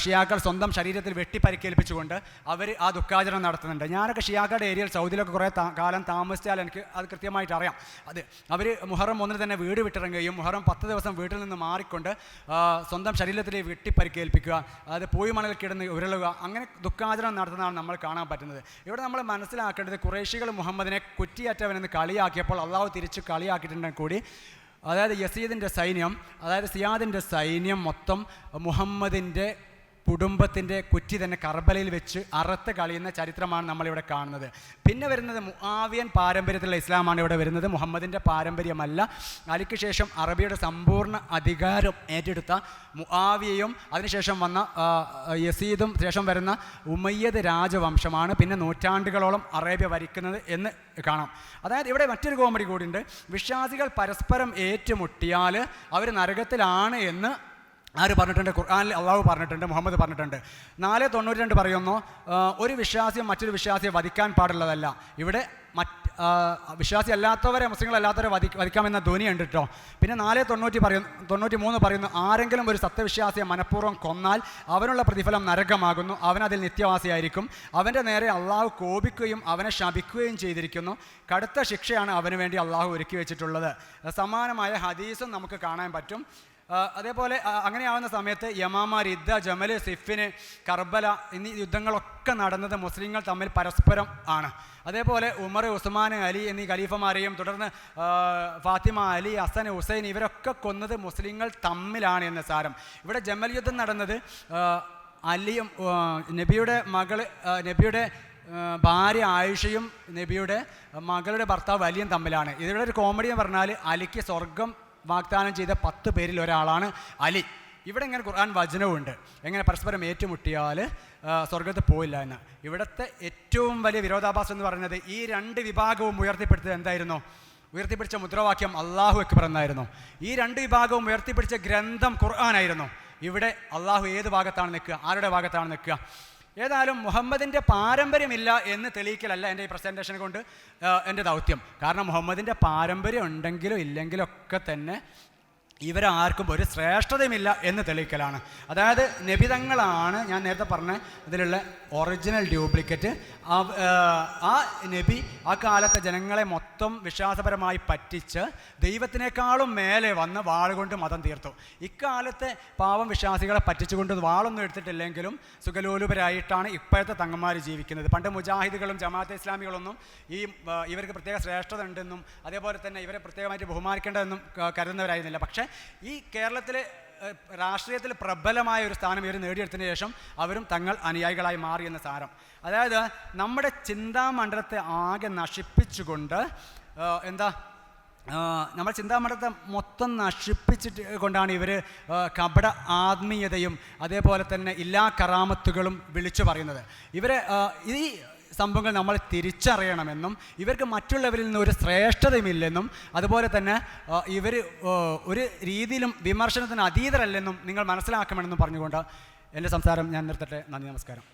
ഷിയാക്കൾ സ്വന്തം ശരീരത്തിൽ വെട്ടിപ്പരിക്കേൽപ്പിച്ചുകൊണ്ട് അവർ ആ ദുഃഖാചരണം നടത്തുന്നുണ്ട്. ഞാനൊക്കെ ഷിയാക്കളുടെ ഏരിയയിൽ സൗദിയിലൊക്കെ കുറേ കാലം താമസിച്ചാൽ എനിക്ക് അത് കൃത്യമായിട്ട് അറിയാം. അത് അവർ മുഹറം 1 തന്നെ വീട് വിട്ടിറങ്ങുകയും മുഹറം 10 ദിവസം വീട്ടിൽ നിന്ന് മാറിക്കൊണ്ട് സ്വന്തം ശരീരത്തിൽ വെട്ടിപ്പരിക്കേൽപ്പിക്കുക, അത് പൂയി മണൽ കിടന്ന് ഉരുളുക, അങ്ങനെ ദുഃഖാചരണം നടത്തുന്നതാണ് നമ്മൾ കാണാൻ പറ്റുന്നത്. ഇവിടെ നമ്മൾ മനസ്സിലാക്കേണ്ടത് ഖുറൈശികൾ മുഹമ്മദിനെ കുറ്റിയറ്റവനെന്ന് കളിയാക്കിയപ്പോൾ അള്ളാഹു തിരിച്ച് കളിയാക്കിയിട്ടുണ്ടെങ്കിൽ കൂടി, അതായത് യസീദിൻ്റെ സൈന്യം, അതായത് സിയാദിൻ്റെ സൈന്യം മൊത്തം മുഹമ്മദിൻ്റെ കുടുംബത്തിൻ്റെ കുറ്റി തന്നെ കർബലയിൽ വെച്ച് അറുത്ത് കളയുന്ന ചരിത്രമാണ് നമ്മളിവിടെ കാണുന്നത്. പിന്നെ വരുന്നത് മുആവിയൻ പാരമ്പര്യത്തിലുള്ള ഇസ്ലാമാണ് ഇവിടെ വരുന്നത്. മുഹമ്മദിൻ്റെ പാരമ്പര്യമല്ല. അലിക്ക് ശേഷം അറബിയുടെ സമ്പൂർണ്ണ അധികാരം ഏറ്റെടുത്ത മുആവിയയും അതിനുശേഷം വന്ന യസീദും ശേഷം വരുന്ന ഉമയ്യദ് രാജവംശമാണ് പിന്നെ നൂറ്റാണ്ടുകളോളം അറേബ്യ ഭരിക്കുന്നത് എന്ന് കാണാം. അതായത് ഇവിടെ മറ്റൊരു കോമഡി കൂടിയുണ്ട്. വിശ്വാസികൾ പരസ്പരം ഏറ്റുമുട്ടിയാൽ അവർ നരകത്തിലാണ് എന്ന് ആര് പറഞ്ഞിട്ടുണ്ട്? ഖുർആനിൽ അള്ളാഹു പറഞ്ഞിട്ടുണ്ട്, മുഹമ്മദ് പറഞ്ഞിട്ടുണ്ട്. 4:92 പറയുന്നു, ഒരു വിശ്വാസിയും മറ്റൊരു വിശ്വാസിയെ വധിക്കാൻ പാടുള്ളതല്ല. ഇവിടെ വിശ്വാസി അല്ലാത്തവരെ, മുസ്ലിങ്ങളല്ലാത്തവരെ വധിക്കാമെന്ന ധ്വനിയുണ്ട് കേട്ടോ. പിന്നെ 4:93 പറയുന്നു, ആരെങ്കിലും ഒരു സത്യവിശ്വാസിയെ മനഃപൂർവ്വം കൊന്നാൽ അവനുള്ള പ്രതിഫലം നരകമാകുന്നു, അവനതിൽ നിത്യവാസിയായിരിക്കും. അവൻ്റെ നേരെ അള്ളാഹു കോപിക്കുകയും അവനെ ശപിക്കുകയും ചെയ്തിരിക്കുന്നു. കടുത്ത ശിക്ഷയാണ് അവന് വേണ്ടി അള്ളാഹു ഒരുക്കി വെച്ചിട്ടുള്ളത്. സമാനമായ ഹദീസും നമുക്ക് കാണാൻ പറ്റും. അതേപോലെ അങ്ങനെയാവുന്ന സമയത്ത് യമാമ, റിദ്ദ, ജമൽ, സിഫിന്, കർബല എന്നീ യുദ്ധങ്ങളൊക്കെ നടന്നത് മുസ്ലിങ്ങൾ തമ്മിൽ പരസ്പരം ആണ്. അതേപോലെ ഉമർ, ഉസ്മാൻ, അലി എന്നീ ഖലീഫമാരെയും തുടർന്ന് ഫാത്തിമ, അലി, ഹസൻ, ഹുസൈൻ ഇവരൊക്കെ കൊന്നത് മുസ്ലിങ്ങൾ തമ്മിലാണ് എന്ന സാരം. ഇവിടെ ജമൽ യുദ്ധം നടന്നത് അലിയും നബിയുടെ നബിയുടെ ഭാര്യ ആയിഷയും നബിയുടെ മകളുടെ ഭർത്താവ് അലിയും തമ്മിലാണ്. ഇതിവിടെ ഒരു കോമഡി എന്ന് പറഞ്ഞാൽ അലിക്ക് സ്വർഗം വാഗ്ദാനം ചെയ്ത 10 പേരിൽ ഒരാളാണ് അലി. ഇവിടെ ഇങ്ങനെ ഖുർആൻ വചനവുമുണ്ട്, എങ്ങനെ പരസ്പരം ഏറ്റുമുട്ടിയാൽ സ്വർഗത്ത് പോയില്ല എന്ന്. ഇവിടുത്തെ ഏറ്റവും വലിയ വിരോധാഭാസം എന്ന് പറയുന്നത് ഈ 2 വിഭാഗവും ഉയർത്തിപ്പിടിച്ചത് എന്തായിരുന്നു? ഉയർത്തിപ്പിടിച്ച മുദ്രാവാക്യം അല്ലാഹു അക്ബർ എന്നായിരുന്നു. ഈ 2 വിഭാഗവും ഉയർത്തിപ്പിടിച്ച ഗ്രന്ഥം ഖുർആനായിരുന്നു. ഇവിടെ അള്ളാഹു ഏത് ഭാഗത്താണ് നിൽക്കുക? ആരുടെ ഭാഗത്താണ് നിൽക്കുക? ഏതായാലും മുഹമ്മദിൻ്റെ പാരമ്പര്യമില്ല എന്ന് തെളിയിക്കലല്ല എൻ്റെ ഈ പ്രസൻറ്റേഷൻ കൊണ്ട് എൻ്റെ ദൗത്യം. കാരണം മുഹമ്മദിൻ്റെ പാരമ്പര്യം ഉണ്ടെങ്കിലും ഇല്ലെങ്കിലും ഒക്കെ തന്നെ ഇവരാർക്കും ഒരു ശ്രേഷ്ഠതയുമില്ല എന്ന് തെളിയിക്കലാണ്. അതായത് നബിതങ്ങളാണ് ഞാൻ നേരത്തെ പറഞ്ഞ ഇതിലുള്ള ഒറിജിനൽ ഡ്യൂപ്ലിക്കേറ്റ്. ആ നബി ആ കാലത്തെ ജനങ്ങളെ മൊത്തം വിശ്വാസപരമായി പറ്റിച്ച് ദൈവത്തിനേക്കാളും മേലെ വന്ന് വാളുകൊണ്ട് മതം തീർത്തു. ഇക്കാലത്തെ പാവം വിശ്വാസികളെ പറ്റിച്ചുകൊണ്ട് വാളൊന്നും എടുത്തിട്ടില്ലെങ്കിലും സുഖലോലുപരായിട്ടാണ് ഇപ്പോഴത്തെ തങ്ങന്മാർ ജീവിക്കുന്നത്. പണ്ട് മുജാഹിദുകളും ജമാഅത്തെ ഇസ്ലാമികളൊന്നും ഇവർക്ക് പ്രത്യേക ശ്രേഷ്ഠത ഉണ്ടെന്നും അതേപോലെ തന്നെ ഇവരെ പ്രത്യേകമായിട്ട് ബഹുമാനിക്കേണ്ടതെന്നും കരുതുന്നവരായിരുന്നില്ല. പക്ഷേ ഈ കേരളത്തിലെ രാഷ്ട്രീയത്തിൽ പ്രബലമായ ഒരു സ്ഥാനം ഇവർ നേടിയെടുത്തതിന് ശേഷം അവരും തങ്ങൾ അനുയായികളായി മാറി എന്ന സാരം. അതായത് നമ്മുടെ ചിന്താമണ്ഡലത്തെ ആകെ നശിപ്പിച്ചുകൊണ്ട് നമ്മുടെ ചിന്താമണ്ഡലത്തെ മൊത്തം നശിപ്പിച്ചിട്ട് കൊണ്ടാണ് ഇവർ കപട ആത്മീയതയും അതേപോലെ തന്നെ എല്ലാ കറാമത്തുകളും വിളിച്ചു പറയുന്നത്. ഇവരെ ഈ സംഭവങ്ങൾ നമ്മൾ തിരിച്ചറിയണമെന്നും ഇവർക്ക് മറ്റുള്ളവരിൽ നിന്ന് ഒരു ശ്രേഷ്ഠതയുമില്ലെന്നും അതുപോലെ തന്നെ ഇവർ ഒരു രീതിയിലും വിമർശനത്തിന് അതീതരല്ലെന്നും നിങ്ങൾ മനസ്സിലാക്കണമെന്നും പറഞ്ഞുകൊണ്ട് എൻ്റെ സംസാരം ഞാൻ നിർത്തട്ടെ. നന്ദി, നമസ്കാരം.